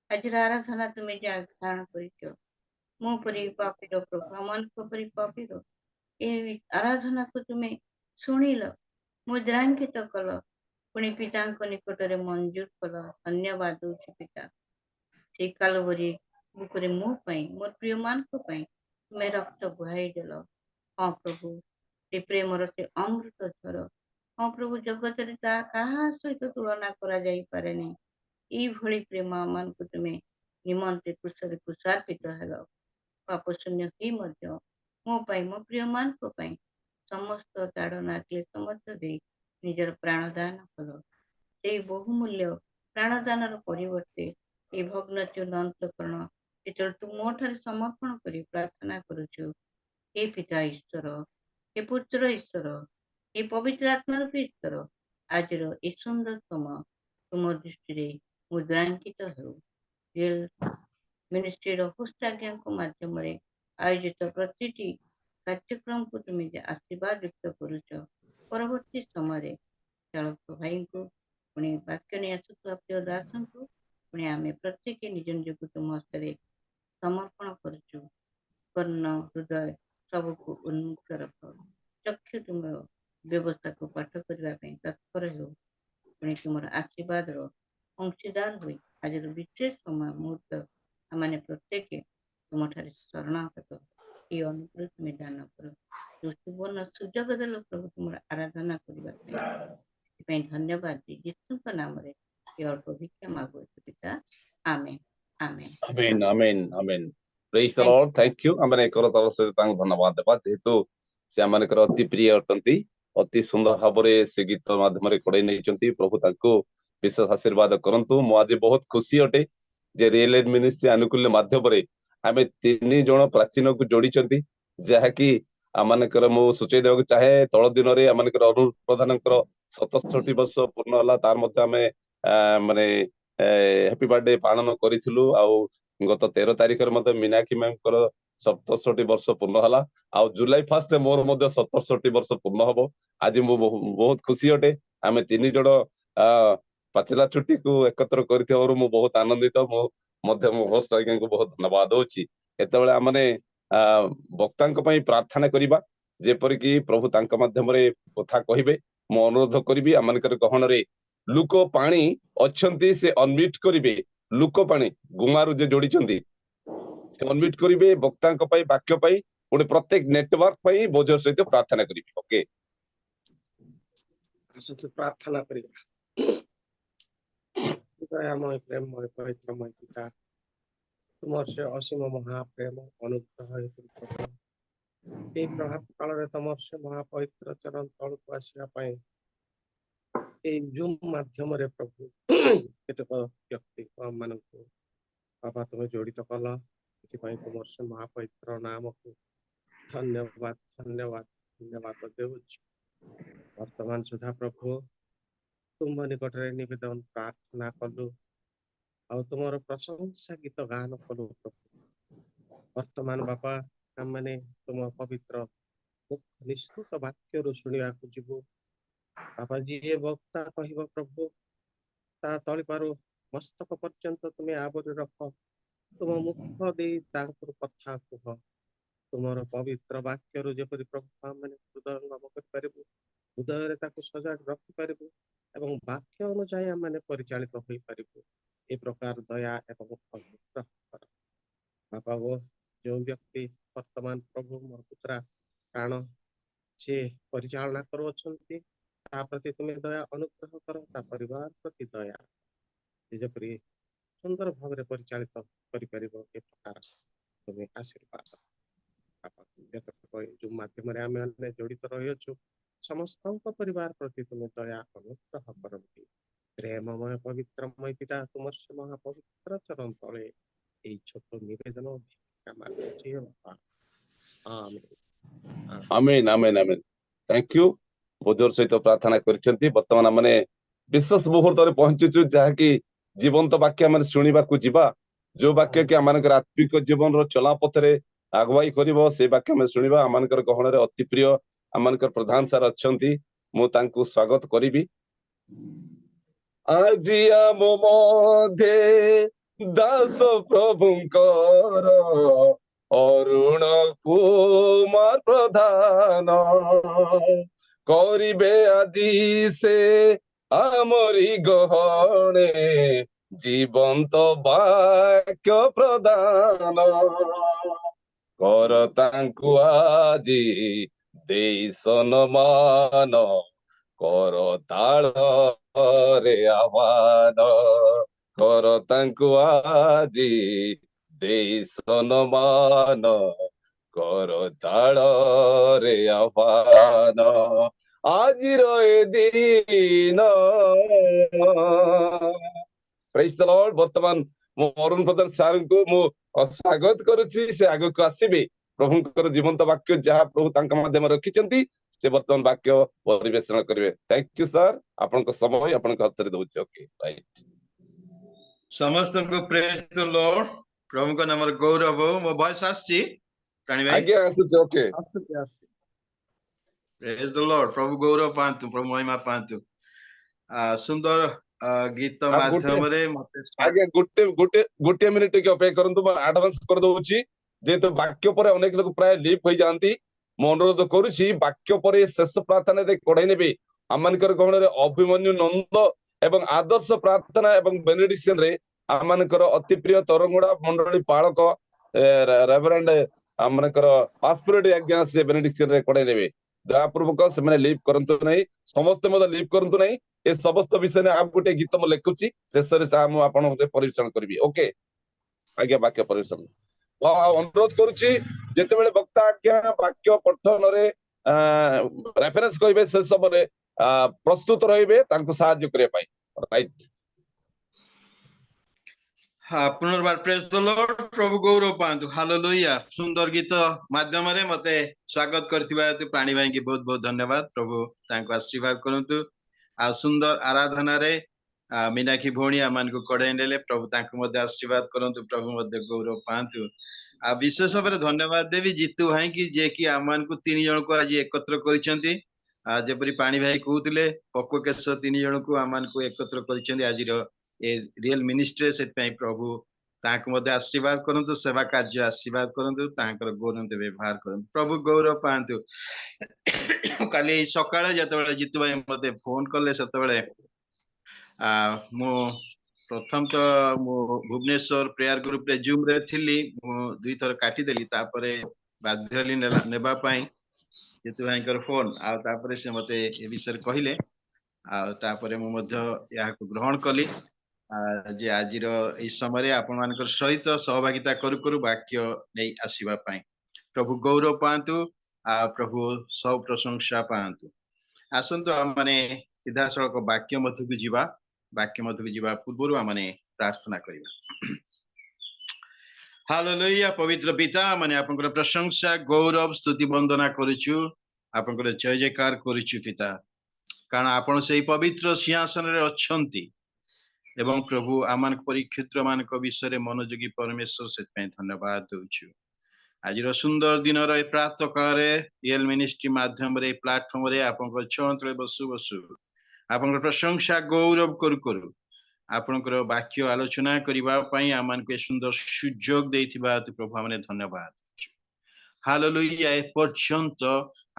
आज आराधना तुम्हें जा धारण कर मो परी पापीर प्रभु आमको परी पापीर ए आराधना को तुम्हें शुणिल मुद्रांकित कल पुणी पिता निकट में मंजूर कल धन्यवाद दौचु पिता से कालवरी बुकरे मो मोर प्रिय मान तुम्हें रक्त बुहाई देल हाँ प्रभु से प्रेमर से अमृत झर हाँ प्रभु जगत क्या सहित तुलना करा जाई पारे नहीं ई भली प्रेम मान तुम्हें निमंते कुशल कुशार्पित हेल पाप शून्य ही मो प्रिय मान ସମସ୍ତ ତାଡ଼ନା କ୍ଲେଶ ମଧ୍ୟ ଦେଇ ନିଜର ପ୍ରାଣଦାନ କଲ। ସେଇ ବହୁମୂଲ୍ୟ ପ୍ରାଣଦାନର ପରିବର୍ତ୍ତେ এই ଭଗ୍ନ ଚୂର୍ଣ୍ଣ ଅନ୍ତଃକରଣ ଯେତେବେଳେ ତୁ ମୋ ଠାରେ ସମର୍ପଣ କରି ପ୍ରାର୍ଥନା କରୁଛୁ, ହେ ପିତା ଈଶ୍ୱର, ହେ ପୁତ୍ର ଈଶ୍ୱର, ହେ ପବିତ୍ର ଆତ୍ମା ରୂପୀ ଈଶ୍ୱର, ଆଜିର ଏ ସୁନ୍ଦର ସମୟ ତୁମ ଦୃଷ୍ଟିରେ ମୁଦ୍ରାଙ୍କିତ ହେଉ। ରିଏଲ ମିନିଷ୍ଟ୍ରିର ହୋଷ୍ଟ ଆଜ୍ଞାଙ୍କ ମାଧ୍ୟମରେ ଆୟୋଜିତ ପ୍ରତିଟି କାର୍ଯ୍ୟକ୍ରମକୁ ତୁମେ ଯେ ଆଶୀର୍ବାଦ ଯୁକ୍ତ କରୁଛ, ପରବର୍ତ୍ତୀ ସମୟରେ ଚାଳକ ଭାଇଙ୍କୁ ପୁଣି ବାକ୍ୟ ନେଇ ଆସୁଥିବା ପ୍ରିୟ ଦାସଙ୍କୁ ପୁଣି ଆମେ ପ୍ରତ୍ୟେକ ନିଜ ନିଜକୁ ତୁମ ହସ୍ତରେ ସମର୍ପଣ କରୁଛୁ। କର୍ଣ୍ଣ ହୃଦୟ ସବୁକୁ ଉନ୍ମୁକ୍ତ ରଖ। ଚକ୍ଷୁ ତୁମର ବ୍ୟବସ୍ଥାକୁ ପାଠ କରିବା ପାଇଁ ତତ୍ପର ହେଉ। ପୁଣି ତୁମର ଆଶୀର୍ବାଦର ଅଂଶୀଦାର ହୋଇ ଆଜିର ବିଶେଷ ସମୟ ମୁହୂର୍ତ୍ତ ଆମମାନେ ପ୍ରତ୍ୟେକ ତୁମଠାରେ ଶରଣାଗତ এই ଅନୁଗ୍ରହ ତୁମେ ଦାନ କର। ଯୋଉ ସୁବର୍ଣ୍ଣ ସୁଯୋଗ ଦେଲ ପ୍ରଭୁ ତୁମର ଆରାଧନା କରିବା ପାଇଁ, ସେଥିପାଇଁ ଧନ୍ୟବାଦ ଦେଇ ଯୀଶୁଙ୍କ ନାମରେ ଏ ଅଳ୍ପ ଭିକ୍ଷା ମାଗୁଅଛୁ ପିତା। ଆମେନ୍ ଆମେନ୍ Amen, amen, amen. Praise the Thank Lord. Thank you. ଆମେ ଏକର ତରଫ ସହିତ ତାଙ୍କୁ ଧନ୍ୟବାଦ ଦେବା ଯେହେତୁ ସେ ଆମମାନଙ୍କର ଅତି ପ୍ରିୟ ଅଟନ୍ତି। ଅତି ସୁନ୍ଦର ଭାବରେ ସେ ଗୀତ ମାଧ୍ୟମରେ କଢେଇ ନେଇଛନ୍ତି। ପ୍ରଭୁ ତାଙ୍କୁ ବିଶେଷ ଆଶୀର୍ବାଦ କରନ୍ତୁ। ମୁଁ ଆଜି ବହୁତ ଖୁସି ଅଟେ ଯେ ରିଏଲ ମିନିଷ୍ଟ୍ରି ଆନୁକୂଲ୍ୟ ମାଧ୍ୟମରେ ଆମେ 3 ଜଣ ପ୍ରାଚୀନକୁ ଯୋଡିଛନ୍ତି, ଯାହାକି ଆମମାନଙ୍କର ମୁଁ ସୂଚେଇ ଦେବାକୁ ଚାହେଁ ତଳ ଦିନରେ ଆମମାନଙ୍କର ଅରୁଣ ପ୍ରଧାନଙ୍କର 67 ବର୍ଷ ପୂର୍ଣ୍ଣ ହେଲା। ତାର ମଧ୍ୟ ଆମେ ମାନେ ହ୍ୟାପି ବାର୍ଥଡେ ପାଳନ କରିଥିଲୁ। ଆଉ ଗତ 13 ତାରିଖରେ ମଧ୍ୟ ମୀନାକ୍ଷୀ ମ୍ୟାମଙ୍କର 67 ବର୍ଷ ପୂର୍ଣ୍ଣ ହେଲା। ଆଉ ଜୁଲାଇ 1 ମୋର ମଧ୍ୟ 67 ବର୍ଷ ପୂର୍ଣ୍ଣ ହବ। ଆଜି ମୁଁ ବହୁତ ଖୁସି ଅଟେ ଆମେ 3 ଜଣ ପାଚିଲା ଛୁଟିକୁ ଏକତ୍ର କରିଥିବାରୁ ମୁଁ ବହୁତ ଆନନ୍ଦିତ। ମୁଁ ମଧ୍ୟ ମୋ ହୋଷ୍ଟ ଆଜ୍ଞାଙ୍କୁ ବହୁତ ଧନ୍ୟବାଦ ଦଉଛି। ଏତେବେଳେ ଆମେ ବକ୍ତାଙ୍କ ପାଇଁ ପ୍ରାର୍ଥନା କରିବା ଯେପରିକି ପ୍ରଭୁ ତାଙ୍କ ମାଧ୍ୟମରେ କଥା କହିବେ। ମୁଁ ଅନୁରୋଧ କରିବି ଆମମାନଙ୍କର ଗହଣରେ ଲୁକ ପାଣି ଅଛନ୍ତି, ସେ ଅନମ୍ୟୁଟ କରିବେ। ଲୁକ ପାଣି ଗୁମାରୁ ଯେ ଯୋଡିଛନ୍ତି ସେ ଅନମ୍ୟୁଟ କରିବେ ବକ୍ତାଙ୍କ ପାଇଁ, ବାକ୍ୟ ପାଇଁ, ଗୋଟେ ପ୍ରତ୍ୟେକ ନେଟୱାର୍କ ପାଇଁ ବୋଝର ସହିତ ପ୍ରାର୍ଥନା କରିବେ। ଓକେ, ଆସନ୍ତୁ ପ୍ରାର୍ଥନା କରିବା। ଦୟାମୟ ପ୍ରେମମୟ ପବିତ୍ରମୟ ପିତା, ତୁମର ସେ ଅସୀମ ମହାପ୍ରେମ ଅନୁଗ୍ରହ ହେତୁ ପ୍ରଭୁ এই ପ୍ରଭାତ କାଳରେ ତମର ସେ ମହାପବିତ୍ର ଚରଣ ତଳକୁ ଆସିବା ପାଇଁ এই ଜୁମ୍ ମାଧ୍ୟମରେ ପ୍ରଭୁ କେତେକ ବ୍ୟକ୍ତିଙ୍କ ମାନଙ୍କୁ ବାବା ତୁମେ ଜଡ଼ିତ କଲ। ସେଥିପାଇଁ ତୁମର ସେ ମହାପବିତ୍ର ନାମକୁ ଧନ୍ୟବାଦ ଧନ୍ୟବାଦ ଧନ୍ୟବାଦ ଦେଉଛି। ବର୍ତ୍ତମାନ ସୁଦ୍ଧା ପ୍ରଭୁ ତୁମ ନିକଟରେ ନିବେଦନ ପ୍ରାର୍ଥନା କଲୁ ଆଉ ତୁମର ପ୍ରଶଂସା ଗୀତ ଗାନ କଲୁ ପ୍ରଭୁ। ବର୍ତ୍ତମାନ ବାପା ଆମମାନେ ତୁମ ପବିତ୍ର ନିଶ୍ଚିତ ବାକ୍ୟରୁ ଶୁଣିବାକୁ ଯିବୁ। ବାପା ଯିଏ ବକ୍ତା କହିବ ପ୍ରଭୁ ତା ତଳିପାରୁ ମସ୍ତକ ପର୍ଯ୍ୟନ୍ତ ତୁମେ ଆବରି ରଖ। ତୁମ ମୁଖ ଦେଇ ତାଙ୍କର କଥା କୁହ। ତୁମର ପବିତ୍ର ବାକ୍ୟରୁ ଯେପରି ପ୍ରଭୁ ଆମମାନେ ହୃଦୟଙ୍ଗମ କରିପାରିବୁ, ହୃଦୟରେ ତାକୁ ସଜାଡ଼ି ରଖିପାରିବୁ ଏବଂ ବାକ୍ୟ ଅନୁଯାୟୀ ଆମମାନେ ପରିଚାଳିତ ହୋଇପାରିବୁ, ଏ ପ୍ରକାର ଦୟା ଏବଂ ଅନୁଗ୍ରହ କର। ବାପା ଓ ଯେଉଁ ବ୍ୟକ୍ତି ବର୍ତ୍ତମାନ ପ୍ରଭୁ ମୋର ପୁତ୍ରା ପ୍ରାଣ ସେ ପରିଚାଳନା କରୁଅଛନ୍ତି ତା ପ୍ରତି ତୁମେ ଦୟା ଅନୁଗ୍ରହ କର। ତା ପରିବାର ପ୍ରତି ଦୟା ଯେପରି ସୁନ୍ଦର ଭାବରେ ପରିଚାଳିତ କରିପାରିବ ଏ ପ୍ରକାର ତୁମେ ଆଶୀର୍ବାଦ। ଯେଉଁ ମାଧ୍ୟମରେ ଆମେ ଜଡ଼ିତ ରହିଅଛୁ ସମସ୍ତଙ୍କ ପରିବାର ପ୍ରତି ତୁମେ ଦୟା ଅନୁଗ୍ରହ କରନ୍ତି। ପ୍ରେମମୟ ପବିତ୍ରମୟ ପିତା ତୁମର ସେ ମହାପବିତ୍ର ଚରଣ ତଳେ এই ছোট্ট নিবেদন মাগুছি বাবা। Amen amen amen amen. Thank you. ବୋଝର ସହିତ ପ୍ରାର୍ଥନା କରିଛନ୍ତି। ବର୍ତ୍ତମାନ ଆମେ ବିଶେଷ ମୁହୂର୍ତ୍ତରେ ପହଞ୍ଚିଛୁ ଯାହାକି ଜୀବନ୍ତ ବାକ୍ୟ ଆମେ ଶୁଣିବାକୁ ଯିବା। ଯୋଉ ବାକ୍ୟ କି ଆମମାନଙ୍କର ଆତ୍ମିକ ଜୀବନର ଚଲା ପଥରେ ଆଗୁଆଇ କରିବ ସେ ବାକ୍ୟ ଆମେ ଶୁଣିବା। ଆମମାନଙ୍କର ଗହଣରେ ଅତି ପ୍ରିୟ ଆମମାନଙ୍କର ପ୍ରଧାନ ସାର୍ ଅଛନ୍ତି, ମୁଁ ତାଙ୍କୁ ସ୍ୱାଗତ କରିବି। ଆଜି ଆମ ମଧ୍ୟରେ ଦାସ ପ୍ରଭୁଙ୍କର ଅରୁଣ କୁମାର ପ୍ରଧାନ କରିବେ ଆଜି ସେ ଆମରି ଗହଣେ ଜୀବନ୍ତ ବାକ୍ୟ ପ୍ରଦାନ। କର ତାଙ୍କୁ ଆଜି ଦେଇ ସମ୍ମାନ, କର ତାଳରେ ଆହ୍ୱାନ, କର ତାଙ୍କୁ ଆଜି ଦେଇ ସମ୍ମାନ, କରତାଳରେ ଆହ୍ୱାନ ଆଜିର ଏ ଦିନ। ପ୍ରେଜ୍ ଦ ଲର୍ଡ। ବର୍ତ୍ତମାନ ମୁଁ ଅରୁଣ ପ୍ରଧାନ ସାର୍ଙ୍କୁ ମୁଁ ସ୍ୱାଗତ କରୁଛି। ସେ ଆଗକୁ ଆସିବେ, ପ୍ରଭୁଙ୍କର ଜୀବନ୍ତ ବାକ୍ୟ ଯାହା ପ୍ରଭୁ ତାଙ୍କ ମାଧ୍ୟମରେ ରଖିଛନ୍ତି ସେ ବର୍ତ୍ତମାନ ବାକ୍ୟ ପରିବେଷଣ କରିବେ। ଥ୍ୟାଙ୍କ ୟୁ ସାର୍, ଆପଣଙ୍କ ସମୟ ଆପଣଙ୍କ ହାତରେ ଦଉଛି। Okay right. ସମସ୍ତଙ୍କୁ ପ୍ରେଜ୍ ଦ ଲର୍ଡ। ପ୍ରଭୁଙ୍କ ନାମରେ ଗୌରବ ହଉ। ମୋ ଭଏସ ଆସିଛି ପ୍ରାଣୀ ଭାଇ? ଆଜ୍ଞା ଆସୁଛି। ଓକେ ପ୍ରେଜ୍ ଦ ଲର୍ଡ। ପ୍ରଭୁ ଗୌରବ ପାଆନ୍ତୁ, ପ୍ରଭୁ ମହିମା ପାଆନ୍ତୁ। ସୁନ୍ଦର ଗୀତ ଗୋଟେ ମାଧ୍ୟମରେ ମତେ ଆଜ୍ଞା ଗୋଟିଏ ମିନିଟ୍ ଟିକେ ଅପେକ୍ଷା କରନ୍ତୁ, ମୁଁ ଆଡଭାନ୍ସ କରିଦଉଛି। ଯେହେତୁ ବାକ୍ୟ ପରେ ଅନେକ ଲୋକ ପ୍ରାୟ ଲିପ୍ ହୋଇଯାଆନ୍ତି, ମୁଁ ଅନୁରୋଧ କରୁଛି ବାକ୍ୟ ପରେ ଶେଷ ପ୍ରାର୍ଥନାରେ କଢେଇ ନେବେ ଆମମାନଙ୍କର ଗହଣରେ ଅଭିମନ୍ୟୁ ନନ୍ଦ ଏବଂ ଆଦର୍ଶ ପ୍ରାର୍ଥନା ଏବଂ ବେନେଡିକ୍ସନ ରେ ଆମମାନଙ୍କର ଅତି ପ୍ରିୟ ତରଙ୍ଗୁଡା ମଣ୍ଡଳୀ ପାଳକ ରେଭରେଣ୍ଡ ଆମମାନଙ୍କର ପାସ୍ପୁରେଟ ଆଜ୍ଞା ସେ ବେନେଡିକ୍ସନ ରେ କଢେଇ ନେବେ। ଦୟାପୂର୍ବକ ସେମାନେ ଲିପ୍ କରନ୍ତୁ ନାହିଁ, ସମସ୍ତେ ମଧ୍ୟ ଲିପ୍ କରନ୍ତୁ ନାହିଁ। ଏ ସମସ୍ତ ବିଷୟରେ ଆଉ ଗୋଟେ ଗୀତ ମୁଁ ଲେଖୁଛି, ଶେଷରେ ତାହା ମୁଁ ଆପଣଙ୍କ ପରିବେଷଣ କରିବି। ଓକେ ଆଜ୍ଞା, ବାକ୍ୟ ପରିବେଷଣ ଅନୁରୋଧ କରୁଛି। ଯେତେବେଳେ ବକ୍ତା ଆଜ୍ଞା ବାକ୍ୟ ପଠନରେ ରେଫରେନ୍ସ କହିବେ ସେ ସମୟରେ ପ୍ରସ୍ତୁତ ରହିବେ ତାଙ୍କୁ ସାହାଯ୍ୟ କରିବା ପାଇଁ। ରାଇଟ୍। ପୁନର୍ବାର ପ୍ରେଜ୍ ଦ ଲର୍ଡ। ପ୍ରଭୁ ଗୌରବ ପାଆନ୍ତୁ। ହାଲେଲୁୟା। ସୁନ୍ଦର ଗୀତ ମାଧ୍ୟମରେ ମତେ ସ୍ୱାଗତ କରିଥିବା ହେତୁ ପ୍ରାଣୀ ଭାଇଙ୍କୁ ବହୁତ ବହୁତ ଧନ୍ୟବାଦ। ପ୍ରଭୁ ତାଙ୍କୁ ଆଶୀର୍ବାଦ କରନ୍ତୁ। ଆଉ ସୁନ୍ଦର ଆରାଧନାରେ ମୀନାକ୍ଷୀ ଭଉଣୀ ଆମମାନଙ୍କୁ କଢେଇ ନେଲେ, ପ୍ରଭୁ ତାଙ୍କୁ ମଧ୍ୟ ଆଶୀର୍ବାଦ କରନ୍ତୁ। ପ୍ରଭୁ ମଧ୍ୟ ଗୌରବ ପାଆନ୍ତୁ। ଆଉ ବିଶେଷ ଭାବରେ ଧନ୍ୟବାଦ ଦେବି ଜିତୁ ଭାଇକି, ଯିଏକି ଆମମାନଙ୍କୁ 3 ଜଣଙ୍କୁ ଆଜି ଏକତ୍ର କରିଛନ୍ତି। ଯେପରି ପାଣି ଭାଇ କହୁଥିଲେ, ପକ୍କ କେଶ 3 ଜଣଙ୍କୁ ଆମମାନଙ୍କୁ ଏକତ୍ର କରିଛନ୍ତି ଆଜିର ଏ ରିଏଲ ମିନିଷ୍ଟ୍ରି। ସେଥିପାଇଁ ପ୍ରଭୁ ତାଙ୍କୁ ମଧ୍ୟ ଆଶୀର୍ବାଦ କରନ୍ତୁ, ସେବା କାର୍ଯ୍ୟ ଆଶୀର୍ବାଦ କରନ୍ତୁ, ତାଙ୍କର ଗୌରବ ବ୍ୟବହାର କରନ୍ତୁ। ପ୍ରଭୁ ଗୌରବ ପାଆନ୍ତୁ। କାଲି ସକାଳେ ଯେତେବେଳେ ଜିତୁ ଭାଇ ମତେ ଫୋନ କଲେ, ସେତେବେଳେ ମୁଁ ପ୍ରଥମତଃ ମୁଁ ଭୁବନେଶ୍ୱର ପ୍ରେୟାର ଗ୍ରୁପରେ ଜୁମ ରେ ଥିଲି। ମୁଁ 2 ଥର କାଟିଦେଲି, ତାପରେ ବାଧ୍ୟ ହେଲି ନେବା ପାଇଁ ଜିତୁ ଭାଇଙ୍କର ଫୋନ। ଆଉ ତାପରେ ସେ ମତେ ଏ ବିଷୟରେ କହିଲେ, ଆଉ ତାପରେ ମୁଁ ମଧ୍ୟ ଏହାକୁ ଗ୍ରହଣ କଲି ଯେ ଆଜିର ଏଇ ସମୟରେ ଆପଣମାନଙ୍କର ସହିତ ସହଭାଗିତା କରୁ କରୁ ବାକ୍ୟ ନେଇ ଆସିବା ପାଇଁ। ପ୍ରଭୁ ଗୌରବ ପାଆନ୍ତୁ, ପ୍ରଭୁ ସବୁ ପ୍ରଶଂସା ପାଆନ୍ତୁ। ଆସନ୍ତୁ ଆମମାନେ ସିଧାସଳଖ ବାକ୍ୟ ମଧ୍ୟକୁ ଯିବା। ବାକ୍ୟ ମଧ୍ୟକୁ ଯିବା ପୂର୍ବରୁ ଆମମାନେ ପ୍ରାର୍ଥନା କରିବା। ହାଲେଲୁୟା। ପବିତ୍ର ପିତା, ମାନେ ଆପଣଙ୍କର ପ୍ରଶଂସା ଗୌରବ ସ୍ତୁତି ବନ୍ଦନା କରୁଛୁ, ଆପଣଙ୍କର ଜୟ ଜୟକାର କରୁଛୁ ପିତା, କାରଣ ଆପଣ ସେଇ ପବିତ୍ର ସିଂହାସନରେ ଅଛନ୍ତି। ଏବଂ ପ୍ରଭୁ ଆମମାନଙ୍କ ପରି କ୍ଷୁଦ୍ର ମାନଙ୍କ ବିଷୟରେ ମନୋଯୋଗୀ ପରମେଶ୍ୱର, ସେଥିପାଇଁ ଧନ୍ୟବାଦ ଦଉଛୁ। ଆଜିର ସୁନ୍ଦର ଦିନର ଏ ପ୍ରାତଃ କାଳରେ ରିଏଲ ମିନିଷ୍ଟ୍ରି ମାଧ୍ୟମରେ ଏ ପ୍ଲାଟଫର୍ମରେ ଆପଣଙ୍କ ଛଅନ୍ତଳେ ବସୁ ବସୁ ଆପଣଙ୍କର ପ୍ରଶଂସା ଗୌରବ କରୁ କରୁ ଆପଣଙ୍କର ବାକ୍ୟ ଆଲୋଚନା କରିବା ପାଇଁ ଆମମାନଙ୍କୁ ଏ ସୁନ୍ଦର ସୁଯୋଗ ଦେଇଥିବା ପ୍ରଭୁ ଆମେ ଧନ୍ୟବାଦ ଦଉଛୁ। ହାଲେଲୁୟା। ଏ ପର୍ଯ୍ୟନ୍ତ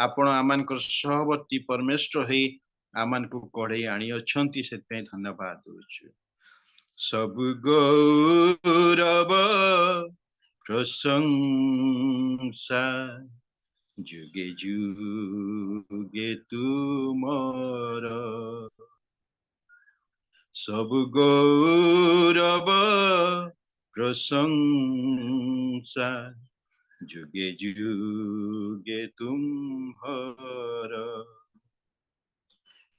ଆପଣ ଆମମାନଙ୍କର ସହବର୍ତ୍ତୀ ପରମେଶ୍ୱର ହେଇ ଆମମାନଙ୍କୁ କଢେଇ ଆଣି ଅଛନ୍ତି, ସେଥିପାଇଁ ଧନ୍ୟବାଦ ଦଉଛୁ। ସବୁ ଗୌରବ ପ୍ରଶଂସା ଯୁଗେ ଯୁଗେ ତୁମର। ସବୁ ଗୌରବ ପ୍ରଶଂସା ଯୁଗେ ଯୁଗେ ତୁମ୍ଭର।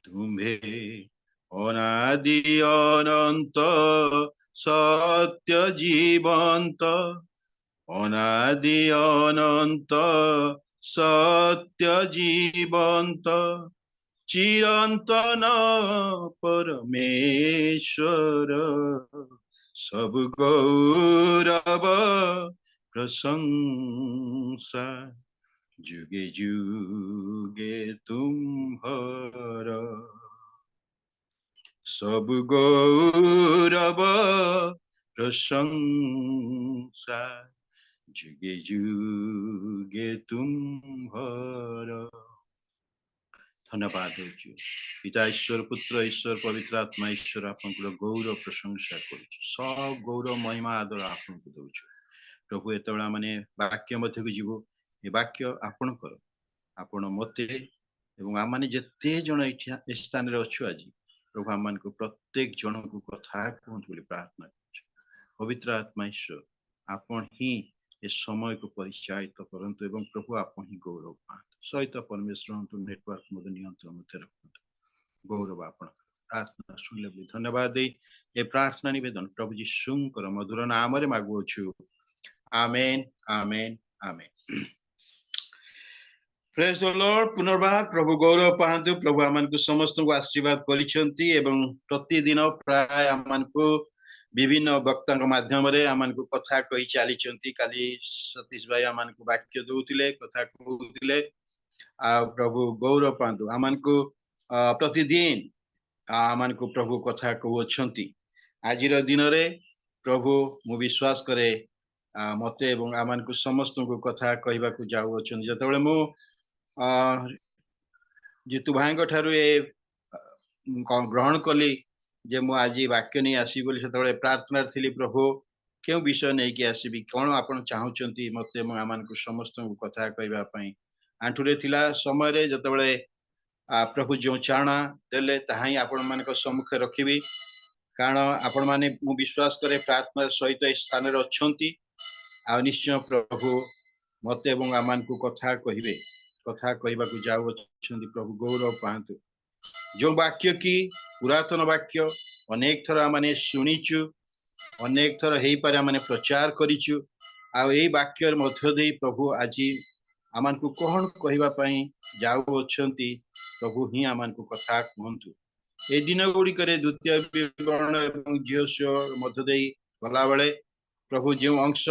ତୁମ୍ଭେ অনাদি অনন্ত সত্য জীবন্ত, অনাদি অনন্ত সত্য জীবন্ত, চিরন্তন পরমেশ্বর। সব গৌরব প্রশংসা যুগে যুগে তুম্ভর। সব গৌরব প্রশংসা যুগে যুগে তুম্ভর। ধন্যবাদ দেউଛୁ পিতা ঈশ্বর, পুত্র ঈশ্বর, পবিତ୍ର ଆତ୍ମା ଈଶ୍ୱର, ଆପଣଙ୍କର ଗୌରବ ପ୍ରଶଂସା କରୁଛୁ। ସବୁ ଗୌରବ ମହିମା ଆଦର ଆପଣଙ୍କୁ ଦଉଛୁ। ପ୍ରଭୁ ଯେତେବେଳେ ଆମେ ବାକ୍ୟ ମଧ୍ୟକୁ ଯିବୁ, ଏ ବାକ୍ୟ ଆପଣଙ୍କର, ଆପଣ ମତେ ଏବଂ ଆମମାନେ ଯେତେ ଜଣ ଏଠି ଏ ସ୍ଥାନରେ ଅଛୁ ଆଜି, ପ୍ରଭୁ ଆମମାନଙ୍କୁ ପ୍ରତ୍ୟେକ ଜଣଙ୍କୁ କଥା କୁହନ୍ତୁ ବୋଲି ପ୍ରାର୍ଥନା କରୁଛୁ। ପବିତ୍ର ଆତ୍ମା ଈଶ୍ୱର, ଆପଣ ହିଁ ए समय को परिचालित करंतु एवं प्रभु आप ही गौरव पातु सहित परमेश्वर नेटवर्क मध्य नियंत्रण मध्य रखतु गौरव आपण प्रार्थना सुनले भी धन्यवाद दे ए प्रार्थना निवेदन प्रभु यीशुंकर मधुर नाम रे मागुछु आमेन आमेन आमेन प्रेज द लॉर्ड पुनर्बार प्रभु गौरव पातु प्रभु आमन को समस्त को आशीर्वाद करिसंती एवं प्रतिदिन प्राय आमन को विभिन्न वक्ता माध्यम रे आमन को कथा कहि चाली चंती काली सतीश भाई आमन को वाक्य दोउतिले कथा कहउतिले आ प्रभु गौरव पातु आमन को प्रतिदिन आमन को प्रभु कथा कहउछंती आजिर दिन रे प्रभु मु विश्वास करे मते एवं आमन को समस्त को कथा कहबा को जाउ अछंती जतबेले मु जितु भाई ठारू ए ग्रहण कली जे मु आज वाक्य नहीं आसी बोली से प्रार्थना थी प्रभु क्यों विषय नहीं कि आसबि कौन आपण चाहूचंती मते आमान को समस्त को कथा कहबा पई आंठुरे थिला समय रे जतबेले प्रभु जो चाणा देले ताहाई आपण मान को सम्मुख रखिबी कारण आपण माने मु विश्वास करे प्रार्थना सहित स्थान रे अछंती आ निश्चय प्रभु मते एवं आमान को कथा कहिबे कथा कहबा को जाउ अछंती प्रभु गौरव पांतु जो वाक्य की पुरातन वाक्य अनेक थर माने सुनिचु अनेक थर हेई पारे माने प्रचार करिचु आ एई वाक्य मध्य दे प्रभु आज आमान को कोहन कहबा पई जाउ अछंती प्रभु ही आमान को कथा कहंतु ए दिन गुडी करे द्वितीय विवरण एवं जियोस्य मध्य दे गला बेले प्रभु जो अंश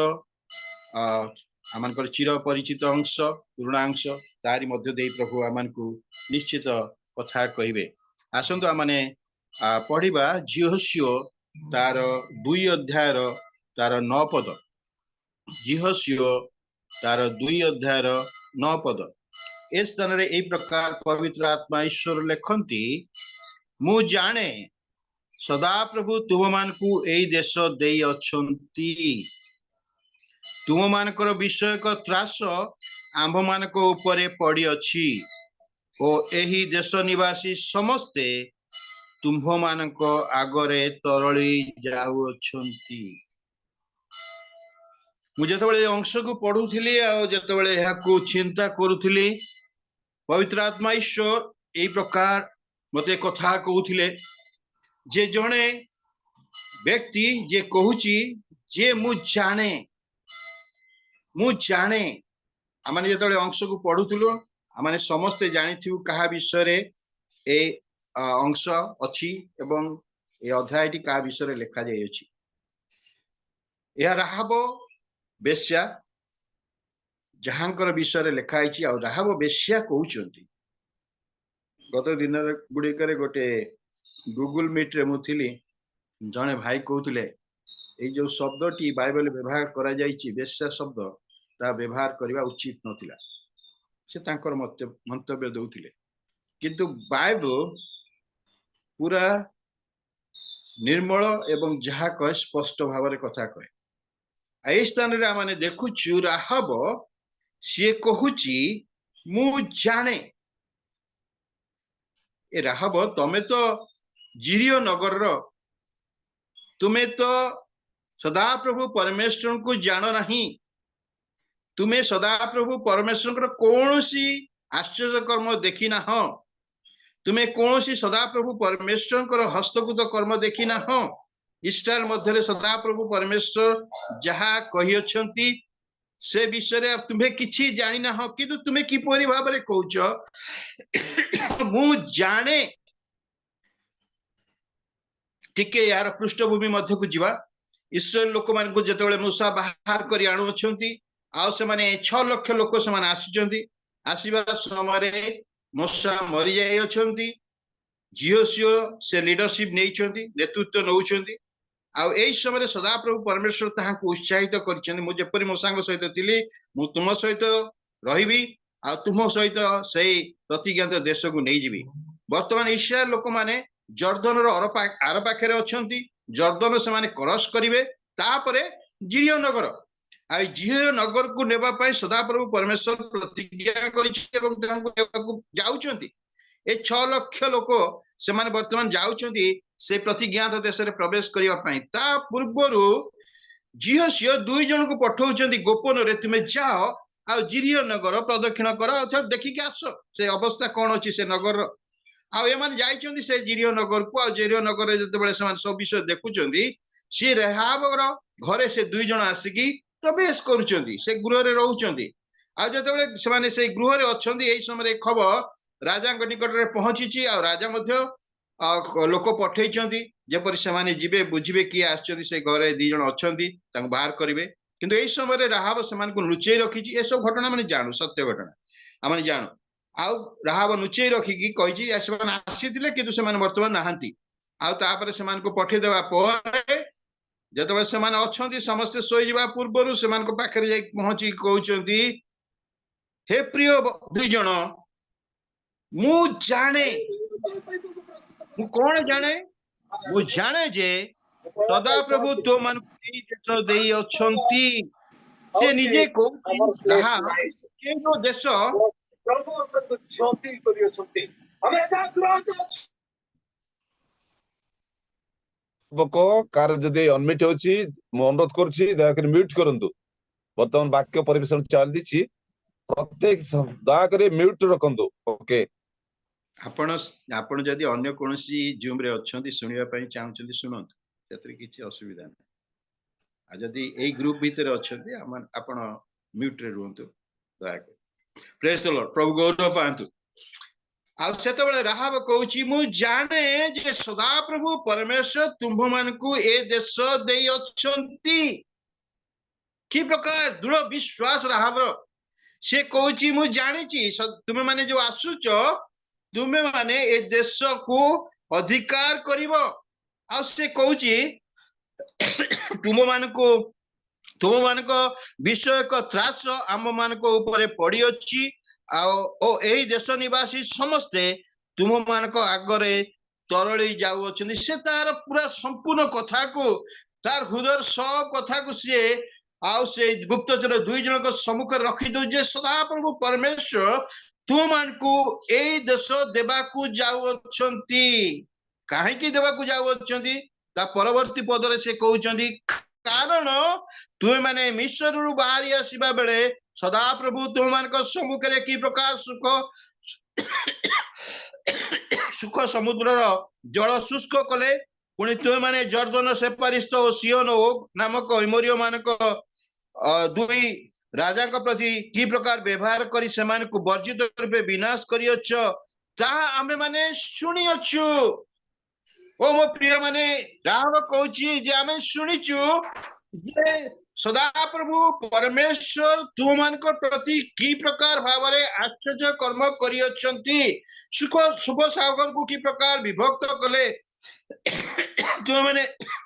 आमान कर चिर परिचित अंश पूर्णांश तारी मध्य दे प्रभु आमान को निश्चित कथा कहबे आसंतु आमाने पढ़िबा जिहोशियो तार 2 अध्याय तार 9 पद जिहोशियो तार 2 अध्याय 9 पद ए स्थान रे ए प्रकार पवित्र आत्मा ईश्वर लेखंती मु जाने सदा प्रभु तुम मान को ए देश देई अछंती तुम मानकर विषय को त्रास आंभ मानक ऊपर पड़ी अछि ओ एही देश निवासी समस्ते तुम्भ मानक आगरे तरली जाउ अछंती मु जतबेले अंश को पढुथिली आ जतबेले एहा को चिंता करूथिली पवित्र आत्मा ईश्वर ए प्रकार मते कथा कहउथिले जे जणे व्यक्ति जे कहूची जे मु जाने आमाने जतबेले अंश को पढुथुलो आमाने समस्ते जानिथिउ कहा विषय रे ए अंश अछि एवं ए अध्यायटी कहा विषय रे लिखा जाय अछि या राहाब बेश्या जहांकर विषय रे लिखा आइछि आ राहाब बेश्या कहउचंती गत दिन गुडी करे गोटे गूगल मीट रे मुथिली जने भाई कहउतले ए जो शब्दटी बाइबल व्यवहार करा जाइछि बेश्या शब्द ता व्यवहार करबा उचित नथिला से तांकर मंतव्य दउथिले किंतु बाइबल पूरा निर्मल एवं जहा कहे स्पष्ट भाव रे कथा कहे ए स्थान रे माने देखुछु राहाब से कहूची मु जाने ए राहाब तमे तो जिरियो नगर रो तुमे तो सदा प्रभु परमेश्वर को जानो नहीं तुमे सदा प्रभु परमेश्वर कौन सी आश्चर्य कर्म देखी ना हो तुमे कौन सी सदा प्रभु परमेश्वर हस्तगत कर्म देखी ना हो इस्राएल मध्य सदा प्रभु परमेश्वर जहा कही अछंती से विषय रे तुम्हें किछि जानि ना हो किंतु तुमे किपरि भाव रे कहउछ मु जाने टिके यार पृष्ठभूमि मध्य को जीवा इस्राएल लोक मान को जतबेले मूसा बाहर करी आनु अछंती आ से माने 6 लाख लोक से माने आसीचंती आसीबा समय रे मूसा मरि जाय अछंती जियोसियो से लीडरशिप नै छंती नेतृत्व नउ छंती आ एई समय रे सदा प्रभु परमेश्वर ताहा को उत्साहित करछन मु जेपरि मूसांग सहित थिली मु तुम सहित रहिबी आ तुम सहित सेई प्रतिज्ञात देश को नै जिबी वर्तमान इस्राएल लोक माने जर्दन रो आर पाखे रे अछंती जर्दन से माने क्रॉस करिवे तापरे जिरियो नगर आ जिरियो नगर को नेबा पई सदा प्रभु परमेश्वर प्रतिज्ञा करिछि एवं तांको नेबा को जाउछंती ए 6 लाख लोक से माने वर्तमान जाउछंती से प्रतिज्ञात देश रे प्रवेश करिवा पई ता पूर्वरु झील सी दुई जन को पठाउछन्ती गोपन रे तुमे जाओ आ जिरियो नगर प्रदक्षिण कर सब देखिक आस से अवस्था कौन अच्छी से नगर आए से जिरियो नगर को आ जिरियो नगर जो सब विषय देखुं सी रेहाबर घरे से दुई जन आसिकी प्रवेश करुँच से गृह रोचे आते से गृह अच्छा समय खबर राजा निकट में पहुंची आ राजा लोक पठे जपरी से जीवे बुझे किए आसे घरे दी जन अच्छा बाहर करेंगे किंतु यही समय राहाब से लुचई रखी ये सब घटना मैंने जानू सत्य घटना आम जानू आउ राहाब लुचई रखिकी कही आसी कि बर्तमान नहांती आउे से पठेदेवा जिते से अच्छा समस्ते शोई जा पूर्व से पाखे पहुंची कहते हे प्रिय दुई जन मु जाने मु कौन जाने मु जाने जे सदा प्रभु तो मान से निजे को देश कार जदि अनम्यूट होची मु अनुरोध करुछि दया कर म्यूट करंतु वर्तमान वाक्य परिवेशन चलती प्रत्येक दया कर म्यूट रखंतु ओके आपण आपण जदि अन्य कोनोसी जूम रे अछंती सुनिबा पई चाहउछंती सुनंत सेतरे किछि असुविधा नै आ जदि एई ग्रुप भीतर अछंती आपण म्यूट रे रहंतु दया कर प्रेज द लॉर्ड प्रभु गौरव पांतु आ सेते बेले राहाब कहउछि मु जाने जे सदा प्रभु परमेश्वर तुम मानकु ए देश देई अछंती की प्रकार दृढ़ विश्वास राहाब से कहउछि मु जानिछि तुमे माने जो आसुच तुमे माने ए देश को अधिकार करिवो आ से कहउछि तुम मानको विषय को त्रास आम मानको ऊपर पड़ी अछि आ एही देश निवासी समस्ते तुम मानको आगरे तरली जाउ अछन से तार पूरा संपूर्ण कथा को तार हृदय सब कथा को से गुप्तचर दुई जन को सम्मुख रखी दो जे सदा प्रभु परमेश्वर तुम मानकु ए देश देबाकू जाउ अछंती काहेकि देबाकू जाउ अछंती ता परवर्ती पदरे से कहउछंती कारण तुम माने मिस्र रु बाहरी आसीबा बेले सदा प्रभु तुम मानक सम्मुख रे की प्रकार सुख समुद्र जल शुष्क कले पुणी तुम माने जर्दन सेपारिस्त और सियोन नामक इमोरियो मानक दुई राजा का प्रति की प्रकार व्यवहार करी समान को वर्जित रूपे विनाश करियछ ताहा आमे माने सुनियछु ओ मो प्रिय माने राम कहउछि जे आमे सुनिछु जे सदा प्रभु परमेश्वर तुम मानक प्रति की प्रकार भावरे आश्चर्य कर्म करियछंती शुभ सागर को की प्रकार विभक्त कले तुम माने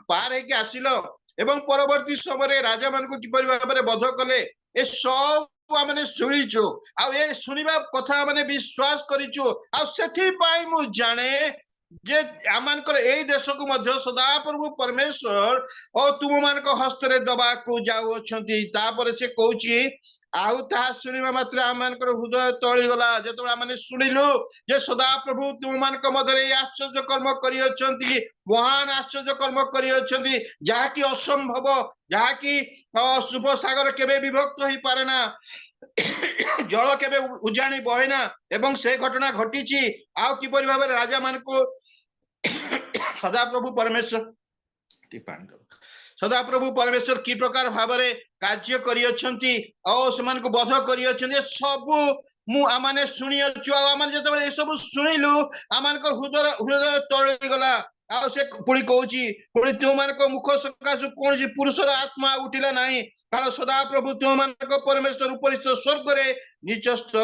पार है कि आसिलो एवं परवर्ती समय राजा मान को किपरि भाबरे बध कले ए सब आमने सुनिछु आ ए सुनिबा कथा माने विश्वास करिछु आ सेथि पाई मु जाने जे आमानकर एई देश को मध्य सदा प्रभु परमेश्वर और तुम मानक हस्त रे दबा को जाउ अछंती तापर से कहउछि आउ ता सुनिबा मात्र आमानकर हृदय तळी गला जेतबा माने सुनिलु जे सदा प्रभु तुम मानक मधरे आश्चर्य कर्म करि अछंती महान आश्चर्य कर्म करि अछंती जहा कि असंभव जहा कि शुभ सागर केबे विभक्त होई पारे ना जल केबे उजाणी बहेना एवं से घटना घटी आउ किपरि भाबे राजा मान को सदा प्रभु परमेश्वर सदा प्रभु परमेश्वर की प्रकार भाबरे कार्य करि अछंती और समान को बध करि अछंती सब मु आमाने सुनि अछु आमाने जतबे ए सब सुनिलु आमान को हृदय तळी गला आ से पुणी कहउछि पुणी तुम मानक मुख सकाशु कोनसी पुरुषर आत्मा उठिला नाही कारण सदा प्रभु तुम मानक परमेश्वर उपरिस्थ स्वर्ग रे नीचस्थ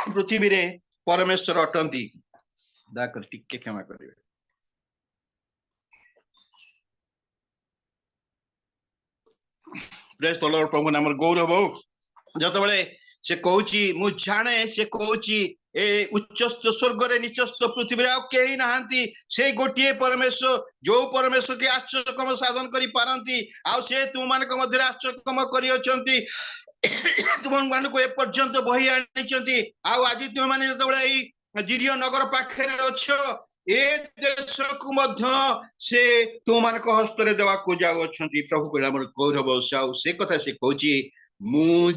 पृथ्वी रे परमेश्वर अटंती दाकर टिके क्षमा करिवे प्रेज द लॉर्ड प्रभु नाम गौरव जतबे से कहउछि मु जाने से कहउछि ए उच्चस्थ स्वर्ग रे नीचस्थ पृथ्वी रे केही नाहंती से गोटिए परमेश्वर जो परमेश्वर के आश्चर्य कर्म साधन करि पारंती आ से तुम मानक मध्य आश्चर्य कर्म करि अछंती तुम मानक ए पर्यंत बही आनिचंती आ आज तुम माने जतबे एई जिरियो नगर पाखे रे अछ ए देश को मध्य से तुमମାନଙ୍କ हस्तरे देवाको जाउछन्ति प्रभु को हमर गौरव साउ से कथा से कहूची मु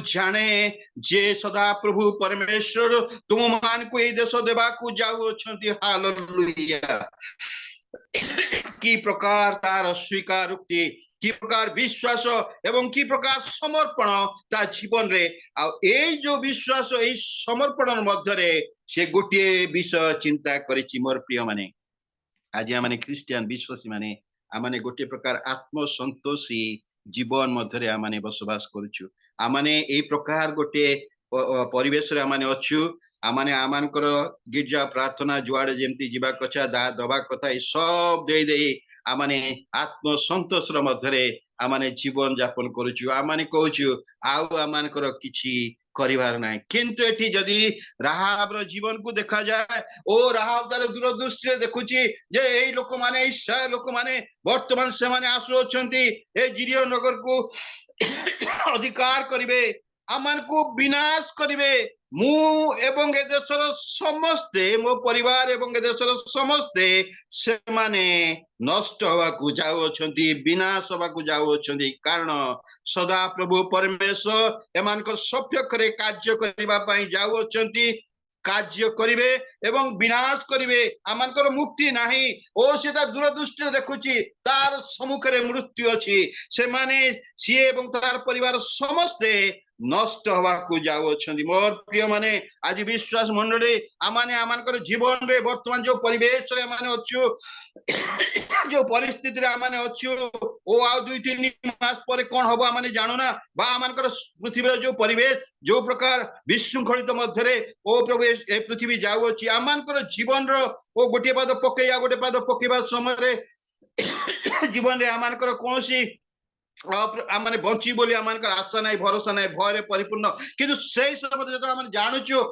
जाने जे सदा प्रभु परमेश्वर तुमମାନଙ୍କୁ ए देश देवाको जाउछन्ति हालेलुया की प्रकार तार स्वीकार उक्ति की प्रकार विश्वास एवं की प्रकार समर्पण ता जीवन रे आ ए जो विश्वास ए समर्पण मध्य रे से गोटे विषय चिंता करिछि मोर प्रिय माने आज आमाने क्रिस्टियन विश्वासी माने आमाने गोटे प्रकार आत्म संतोषी जीवन मध्य रे आमाने बसवास करूछु आमाने ए प्रकार गोटे परिवेश रे आमाने अछु आमाने आमानकर गिरजा प्रार्थना जुआड़े जेमती जीवा कथा दबा कथा ए सब दे दे आमाने आत्म संतोष र मध्य रे आमाने जीवन यापन करूछु आमाने कहूछु आउ आमानकर किछि करिवार नाही किंतु एठी जदी राहाब र जीवन को देखा जाए ओ राहाब तार दूरदृष्टि देखुची जे एई लोक माने इस्राएल लोक माने वर्तमान से माने आसु अछंती ए जिरियो नगर को अधिकार करिवे आमान को विनाश करिवे मु एवं ए देशर समस्ते मो परिवार एवं ए देशर समस्ते से माने नष्ट होवा को जाउ अछंती विनाश होवा को जाउ अछंती कारण सदा प्रभु परमेश्वर एमान को सफल कार्य करबा पई जाउ अछंती कार्य करिवे एवं विनाश करिवे आमानकर मुक्ति नाही ओ सेता दूरदृष्टि देखुची तार सम्मुखरे मृत्यु अछि से माने सी एवं तार परिवार समस्ते नष्ट होवा को जाउ अछंती मोर प्रिय माने आज विश्वास मंडली आमाने आमानकर जीवन रे वर्तमान जो परिवेश रे माने अछु जो परिस्थिति रे आमाने अछु ओ आ 2-3 मास पर कोन होबो आमाने जानो ना बा आमानकर पृथ्वी रे जो परिवेश जो प्रकार विशृंखलित मध्य रे ओ प्रभु ए पृथ्वी जाउ अछि आमानकर जीवन रो ओ गोटे पाद पकेया गोटे पाद पकेबा समय रे जीवन रे आमानकर कोनसी आमाने बंची बोली आमानकर आशा नाही भरोसा नाही भय परिपूर्ण किंतु सेही समय जतो आमाने जानुछु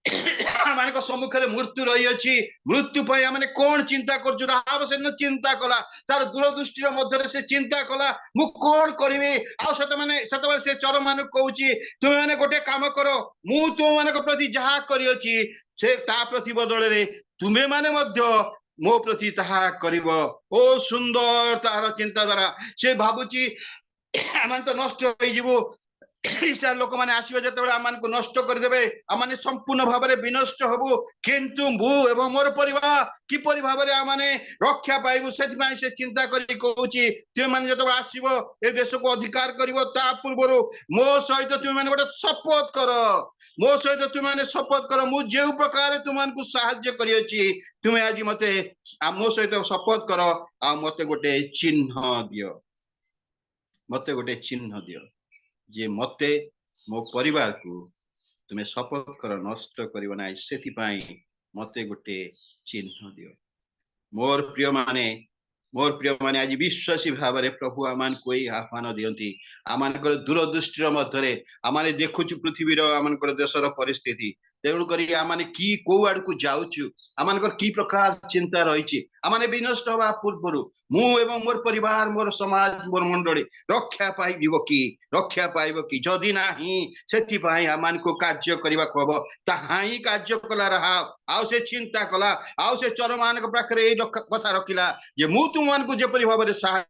आमानकर सम्मुख रे मृत्यु रही अछि मृत्यु पई आमाने कोन चिंता करछु राहाब से न चिंता कला तार दूरदृष्टि रे मध्य रे से चिंता कला मु कोन करिवे आ सेतबे से चर माने कहूची तुमे माने गोटे काम करो मु तुम मानक प्रति जहा करी अछि से ता प्रति बदल रे तुमे माने मध्य मो प्रति ताहा करिवो ओ सुंदर तार चिंता द्वारा से भाबुची आमान तो नष्ट होई जीवो इस्राएल लोक माने आसीबे जतबे आमान को नष्ट कर देबे आमाने संपूर्ण भाबरे विनष्ट हबु किंतु मु एवं मोर परिवार कि परि भाबरे आमाने रक्षा पाइबु सेति माने से चिंता करी कहूची तुमे माने जतबे आसीबो ए देश को अधिकार करिवो ता पूर्वरु मो सहित तुमे माने गोटे शपथ करो मो सहित तुमे माने शपथ करो मु जे प्रकार तुमान को सहाय्य करियछि तुमे आज मते मो सहित शपथ करो आ मते गोटे चिन्ह दियो मते गोटे चिन्ह दियो जे मते मो परिवार को तुम्हें शपथ कर नष्ट करिव नाही सेति पई मते गोटे चिन्ह दियो मोर प्रिय माने आज विश्वासी भाव रे प्रभु आमान कोई आह्वान दियंती आमानकर दूरदृष्टि मध्य रे आमाने देखुछु पृथ्वी रो आमानकर देशर परिस्थिति तेणु करी आमाने की को आड़ को जाउछु आमानकर की प्रकार चिंता रहिछि आमाने विनष्ट होबा पूर्वरु मु एवं मोर परिवार मोर समाज मोर मंडली रक्षा पाइबो कि जदि नाही सेति पई आमान को कार्य करिबा कहबो ताहाई कार्य कला रहा आउ से चिंता कला आउ से चरमान के पाखरे ए कथा रखिला जे मु तुमन को जे परि भाबरे साहाय्य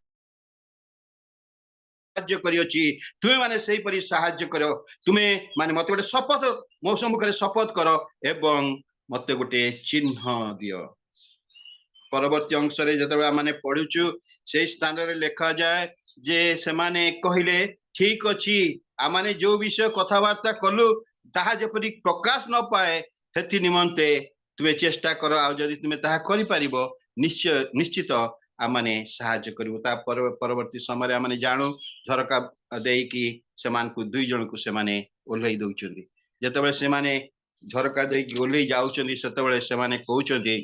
करियोछि तुमे माने सेही परि साहाय्य करो तुमे माने मते गोटे शपथ मो सम्मुखरे शपथ करो एवं मते गोटे चिन्ह दियो परवर्ती अंश रे जतबे माने पढुछु सेही स्थान रे लिखा जाय जे से माने कहिले ठीक अछि आमाने जो विषय कथावार्ता कलु ताहा जेपरि प्रकाश न पाए हेति निमंते तुमे चेष्टा करो आ जदि तुमे ताहा करि परिबो निश्चित आमाने साहाय्य करिवो ता परवर्ती समय आमाने जानु झरका देई कि समान को 2 जन को समाने ओल्है दउचंदी जतबे समाने झरका देई कि ओल्है जाउचंदी सेतबे समाने कहउचंदी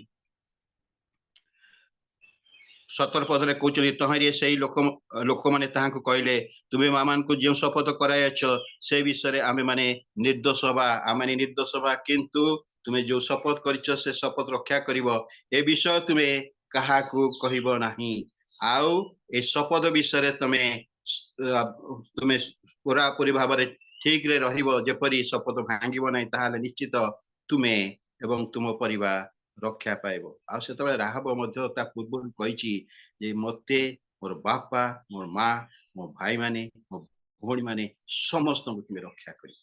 17 पदरे कहउचंदी तहरे सेही लोक माने ताहां को कहले तुमे मामान को जे शपथ करायछ से विषय आमे माने निर्दोष बा किंतु तुमे जो शपथ करिछ से शपथ रक्षा करिवो ए विषय तुमे कहा को कहिबो नाही आउ ए शपथ विषय तुमे पूरा पूरी भाव रे ठीक रे रहिबो जेपरि शपथ भांगिबो नाही ताहाले निश्चित तुमे एवं तुम परिवार ରକ୍ଷା ପାଇବ। ଆଉ ସେତେବେଳେ ରାହାବ ମଧ୍ୟ ତା ପୂର୍ବରୁ କହିଛି ଯେ ମତେ ମୋର ବାପା ମୋର ମା ମୋ ଭାଇମାନେ ମୋ ଭଉଣୀମାନେ ସମସ୍ତଙ୍କୁ ତୁମେ ରକ୍ଷା କରିବ।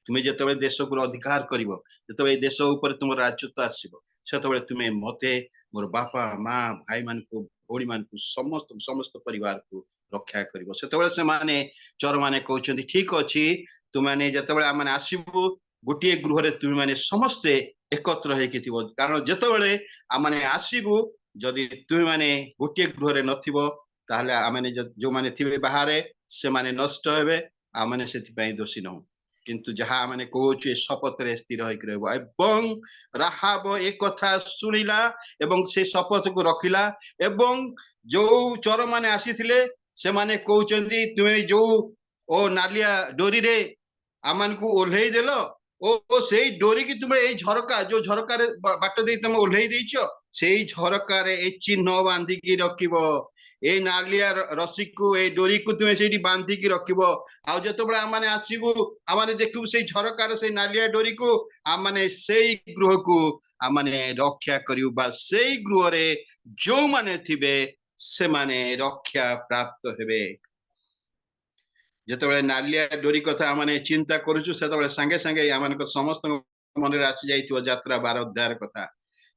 ତୁମେ ଯେତେବେଳେ ଦେଶକୁ ଅଧିକାର କରିବ, ଯେତେବେଳେ ଦେଶ ଉପରେ ତୁମର ରାଜତ୍ୱ ଆସିବ, ସେତେବେଳେ ତୁମେ ମତେ ମୋର ବାପା ମା ଭାଇମାନଙ୍କୁ ଭଉଣୀମାନଙ୍କୁ ସମସ୍ତ ପରିବାରକୁ ରକ୍ଷା କରିବ। ସେତେବେଳେ ସେମାନେ ଚୋରମାନେ କହୁଛନ୍ତି ଠିକ ଅଛି, ତୁମେ ଯେତେବେଳେ ଆମେ ଆସିବୁ ଗୋଟିଏ ଗୃହରେ ତୁମେ ମାନେ ସମସ୍ତେ ଏକତ୍ର ହେଇକି ଥିବ, କାରଣ ଯେତେବେଳେ ଆମେ ଆସିବୁ ଯଦି ତୁମେ ମାନେ ଗୋଟିଏ ଗୃହରେ ନଥିବ ତାହେଲେ ଆମେ ଯୋଉମାନେ ଥିବେ ବାହାରେ ସେମାନେ ନଷ୍ଟ ହେବେ, ଆମେ ସେଥିପାଇଁ ଦୋଷୀ ନହୁଁ। କିନ୍ତୁ ଯାହା ଆମେ କହୁଛୁ ଏ ଶପଥରେ ସ୍ଥିର ହେଇକି ରହିବ। ଏବଂ ରାହାବ ଏ କଥା ଶୁଣିଲା ଏବଂ ସେ ଶପଥକୁ ରଖିଲା। ଏବଂ ଯୋଉ ଚୋର ମାନେ ଆସିଥିଲେ ସେମାନେ କହୁଛନ୍ତି ତୁମେ ଯୋଉ ନାଲିଆ ଡୋରିରେ ଆମମାନଙ୍କୁ ଓହ୍ଲେଇ ଦେଲ ଓ ସେଇ ଡୋରିକି ତୁମେ ଏଇ ଝରକା ଯୋଉ ଝରକାରେ ବାଟ ଦେଇ ତମେ ଓହ୍ଲେଇ ଦେଇଛ, ସେଇ ଝରକାରେ ଏଇ ଚିହ୍ନ ବାନ୍ଧିକି ରଖିବ। ଏଇ ନାଲିଆ ରସିକୁ ଏଇ ଡୋରିକୁ ତୁମେ ସେଇଠି ବାନ୍ଧିକି ରଖିବ। ଆଉ ଯେତେବେଳେ ଆମେ ଆସିବୁ ଆମେ ଦେଖିବୁ ସେଇ ଝରକାର ସେଇ ନାଲିଆ ଡୋରିକୁ, ଆମେ ସେଇ ଗୃହକୁ ଆମେ ରକ୍ଷା କରିବୁ, ବା ସେଇ ଗୃହରେ ଯୋଉମାନେ ଥିବେ ସେମାନେ ରକ୍ଷା ପ୍ରାପ୍ତ ହେବେ। ଯେତେବେଳେ ନାଲିଆ ଡୋରି କଥା ଆମେ ଚିନ୍ତା କରୁଛୁ ସେତେବେଳେ ସାଙ୍ଗେ ସାଙ୍ଗେ ଆମମାନଙ୍କ ସମସ୍ତଙ୍କ ମନରେ ଆସି ଯାଇଥିବ ଯାତ୍ରା 12 ଅଧ୍ୟାୟର କଥା।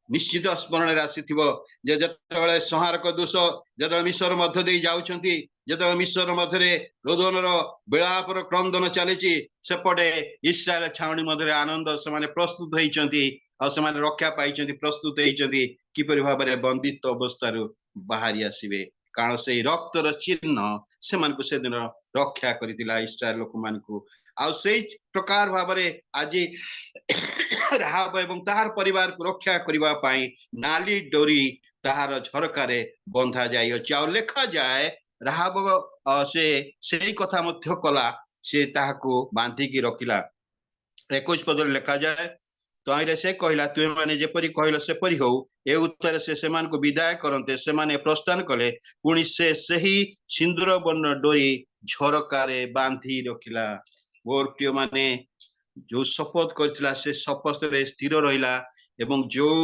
ନିଶ୍ଚିତ ସ୍ମରଣରେ ଆସିଥିବ ଯେ ଯେତେବେଳେ ସଂହାରକ ଦୋଷ ଯେତେବେଳେ ମିଶର ମଧ୍ୟ ଦେଇ ଯାଉଛନ୍ତି, ଯେତେବେଳେ ମିଶର ମଧ୍ୟରେ ରୋଦନର ବିଳାପର କ୍ରନ୍ଦନ ଚାଲିଛି, ସେପଟେ ଇସ୍ରାଏଲ ଛାଉଣି ମଧ୍ୟରେ ଆନନ୍ଦ ସେମାନେ ପ୍ରସ୍ତୁତ ହେଇଛନ୍ତି ଆଉ ସେମାନେ ରକ୍ଷା ପାଇଛନ୍ତି, ପ୍ରସ୍ତୁତ ହେଇଛନ୍ତି କିପରି ଭାବରେ ବନ୍ଦିତ୍ୱ ଅବସ୍ଥାରୁ ବାହାରି ଆସିବେ। କାରଣ ସେଇ ରକ୍ତର ଚିହ୍ନ ସେମାନଙ୍କୁ ସେଦିନ ରକ୍ଷା କରିଥିଲା ଇସ୍ରାଏଲ ଲୋକମାନଙ୍କୁ। ଆଉ ସେଇ ପ୍ରକାର ଭାବରେ ଆଜି ରାହାବ ଏବଂ ତାହାର ପରିବାରକୁ ରକ୍ଷା କରିବା ପାଇଁ ନାଲି ଡୋରି ତାହାର ଝରକାରେ ବନ୍ଧା ଯାଇଅଛି। ଆଉ ଲେଖାଯାଏ ରାହାବ ସେ ସେଇ କଥା ମଧ୍ୟ କଲା, ସେ ତାହାକୁ ବାନ୍ଧିକି ରଖିଲା। 21 ପଦରେ ଲେଖାଯାଏ ତହିଁରେ ସେ କହିଲା ତୁମେ ମାନେ ଯେପରି କହିଲ ସେପରି ହଉ। ଏ ଉତ୍ତରେ ସେ ସେମାନଙ୍କୁ ବିଦାୟ କରନ୍ତେ ସେମାନେ ପ୍ରସ୍ଥାନ କଲେ। ପୁଣି ସେ ସେହି ସିନ୍ଦୁର ବର୍ଣ୍ଣ ଡୋରି ଝରକାରେ ବାନ୍ଧି ରଖିଲା। ମୋର ପ୍ରିୟ ମାନେ ଯୋଉ ଶପଥ କରିଥିଲା ସେ ଶପଥରେ ସ୍ଥିର ରହିଲା ଏବଂ ଯୋଉ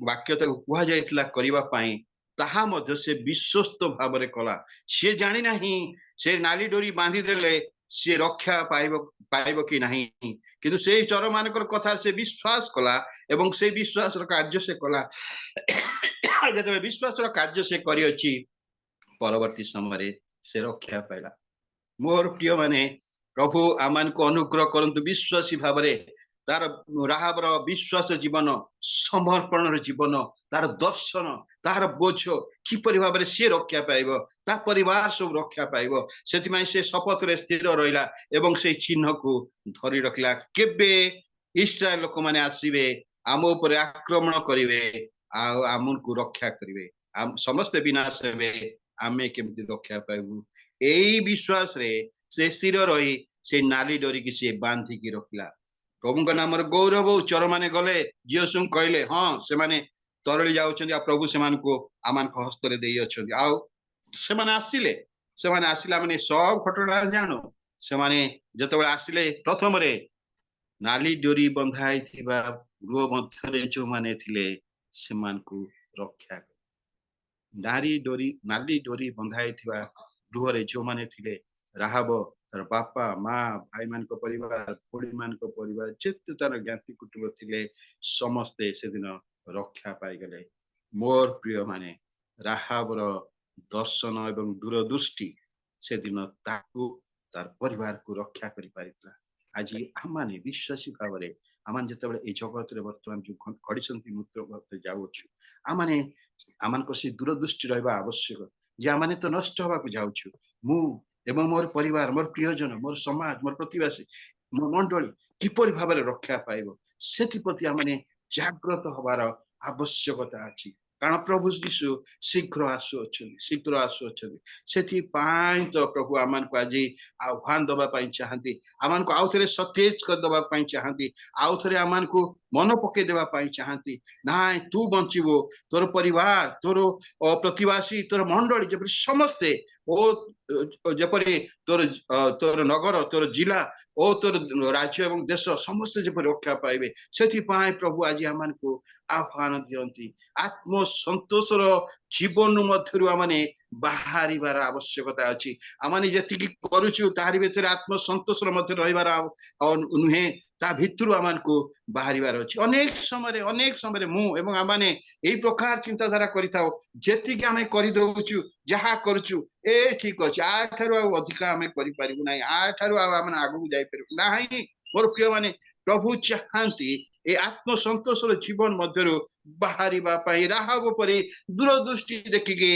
ବାକ୍ୟ ତାକୁ କୁହାଯାଇଥିଲା କରିବା ପାଇଁ ତାହା ମଧ୍ୟ ସେ ବିଶ୍ୱସ୍ତ ଭାବରେ କଲା। ସେ ଜାଣି ନାହିଁ ସେ ନାଲି ଡୋରି ବାନ୍ଧି ଦେଲେ ସେ ରକ୍ଷା ପାଇବ କି ନାହିଁ, କିନ୍ତୁ ସେଇ ଚୋର ମାନଙ୍କର କଥା ସେ ବିଶ୍ୱାସ କଲା ଏବଂ ସେଇ ବିଶ୍ୱାସର କାର୍ଯ୍ୟ ସେ କଲା। ଯେତେବେଳେ ବିଶ୍ୱାସର କାର୍ଯ୍ୟ ସେ କରିଅଛି ପରବର୍ତ୍ତୀ ସମୟରେ ସେ ରକ୍ଷା ପାଇଲା। ମୋର ପ୍ରିୟ ମାନେ ପ୍ରଭୁ ଆମମାନଙ୍କୁ ଅନୁଗ୍ରହ କରନ୍ତୁ ବିଶ୍ୱାସୀ ଭାବରେ ତାର ରାହାବର ବିଶ୍ୱାସ ଜୀବନ, ସମର୍ପଣର ଜୀବନ, ତାର ଦର୍ଶନ, ତାହାର ବୋଝ କିପରି ଭାବରେ ସିଏ ରକ୍ଷା ପାଇବ, ତା ପରିବାର ସବୁ ରକ୍ଷା ପାଇବ, ସେଥିପାଇଁ ସେ ଶପଥରେ ସ୍ଥିର ରହିଲା ଏବଂ ସେଇ ଚିହ୍ନକୁ ଧରି ରଖିଲା। କେବେ ଇସ୍ରାଏଲ ଲୋକମାନେ ଆସିବେ ଆମ ଉପରେ ଆକ୍ରମଣ କରିବେ ଆଉ ଆମକୁ ରକ୍ଷା କରିବେ, ସମସ୍ତେ ବିନାଶ ହେବେ, ଆମେ କେମିତି ରକ୍ଷା ପାଇବୁ? ଏଇ ବିଶ୍ୱାସରେ ସେ ସ୍ଥିର ରହି ସେ ନାଲି ଡୋରିକି ସେ ବାନ୍ଧିକି ରଖିଲା। ପ୍ରଭୁଙ୍କ ନାମର ଗୌରବ। ଚୋର ମାନେ ଗଲେ ଜିଓସୁଙ୍କୁ କହିଲେ ହଁ ସେମାନେ ତରଳି ଯାଉଛନ୍ତି ଆଉ ପ୍ରଭୁ ସେମାନଙ୍କୁ ଆମମାନଙ୍କ ହସ୍ତରେ ଦେଇ ଅଛନ୍ତି। ଆଉ ସେମାନେ ଆସିଲେ ମାନେ ସବୁ ଘଟଣା ଜାଣୁ। ସେମାନେ ଯେତେବେଳେ ଆସିଲେ ପ୍ରଥମରେ ନାଲି ଡୋରି ବନ୍ଧା ହେଇଥିବା ଗୃହ ମଧ୍ୟରେ ଯୋଉମାନେ ଥିଲେ ସେମାନଙ୍କୁ ରକ୍ଷା, ନାଲି ଡୋରି ବନ୍ଧା ହେଇଥିବା ଗୃହରେ ଯୋଉମାନେ ଥିଲେ ରାହାବ ତାର ବାପା ମା ଭାଇମାନଙ୍କ ପରିବାର ଭଉଣୀମାନଙ୍କ ପରିବାର ଯେତେ ତାର ଜ୍ଞାତି କୁଟୁମ୍ବ ଥିଲେ ସମସ୍ତେ ସେଦିନ ରକ୍ଷା ପାଇଗଲେ। ମୋର ପ୍ରିୟ ମାନେ ରାହାବର ଦର୍ଶନ ଏବଂ ଦୂରଦୃଷ୍ଟି ସେଦିନ ତାକୁ ତାର ପରିବାରକୁ ରକ୍ଷା କରିପାରିଥିଲା। ଆଜି ଆମମାନେ ବିଶ୍ୱାସୀ ଭାବରେ ଆମମାନେ ଯେତେବେଳେ ଏଇ ଜଗତରେ ବର୍ତ୍ତମାନ ଯୋଉ ଘଡ଼ିସନ୍ଧି ମୂତ୍ର ଯାଉଅଛୁ, ଆମମାନଙ୍କର ସେ ଦୂରଦୃଷ୍ଟି ରହିବା ଆବଶ୍ୟକ ଯେ ଆମମାନେ ତ ନଷ୍ଟ ହବାକୁ ଯାଉଛୁ। ମୁଁ ଏବଂ ମୋର ପରିବାର, ମୋର ପ୍ରିୟଜନ, ମୋର ସମାଜ, ମୋର ପ୍ରତିବାସୀ, ମୋ ମଣ୍ଡଳୀ କିପରି ଭାବରେ ରକ୍ଷା ପାଇବ ସେଥିପ୍ରତି ଆମମାନେ ଜାଗ୍ରତ ହବାର ଆବଶ୍ୟକତା ଅଛି। କାରଣ ପ୍ରଭୁ ଯୀଶୁ ଶୀଘ୍ର ଆସୁଅଛନ୍ତି। ସେଥିପାଇଁ ତ ପ୍ରଭୁ ଆମମାନଙ୍କୁ ଆଜି ଆହ୍ୱାନ ଦବା ପାଇଁ ଚାହାନ୍ତି, ଆମମାନଙ୍କୁ ଆଉ ଥରେ ସତେଜ କରିଦବା ପାଇଁ ଚାହାନ୍ତି, ଆଉ ଥରେ ଆମମାନଙ୍କୁ मन पकई देवा पाई चाहती ना तू बंचबो तोर परिवार तोर प्रतिवासी तोर मंडली जपरि समस्ते ओ जपरि तोर तोर नगर तोर जिला ओ तोर राज्य एवं देश समस्ते जपरि रक्षा पाइबे सेथि पाई प्रभु आज आमान को आह्वान दियंती आत्म संतोषर जीवन मध्यरु आमाने बाहरिबार आवश्यकता अछि आमाने जतिकि करूछु तारि भितर आत्म संतोषर मध्य रहिबार नुहे ता भितरु आमान को बाहरिबार अछि अनेक समय मु एवं आमाने एई प्रकार चिंताधारा करिथाओ जेतिकि आमे करि दउछु जहा करूछु ए ठीक अछि आ ठारु आ अधिक आमे करि परिबु नै आ ठारु आ आमे आगु जाई परिबु नाही मोर प्रिय माने प्रभु चाहंती ए आत्म संतोषर जीवन मध्यरु बाहरिबा पई राहाब परि दूरदृष्टि देखिके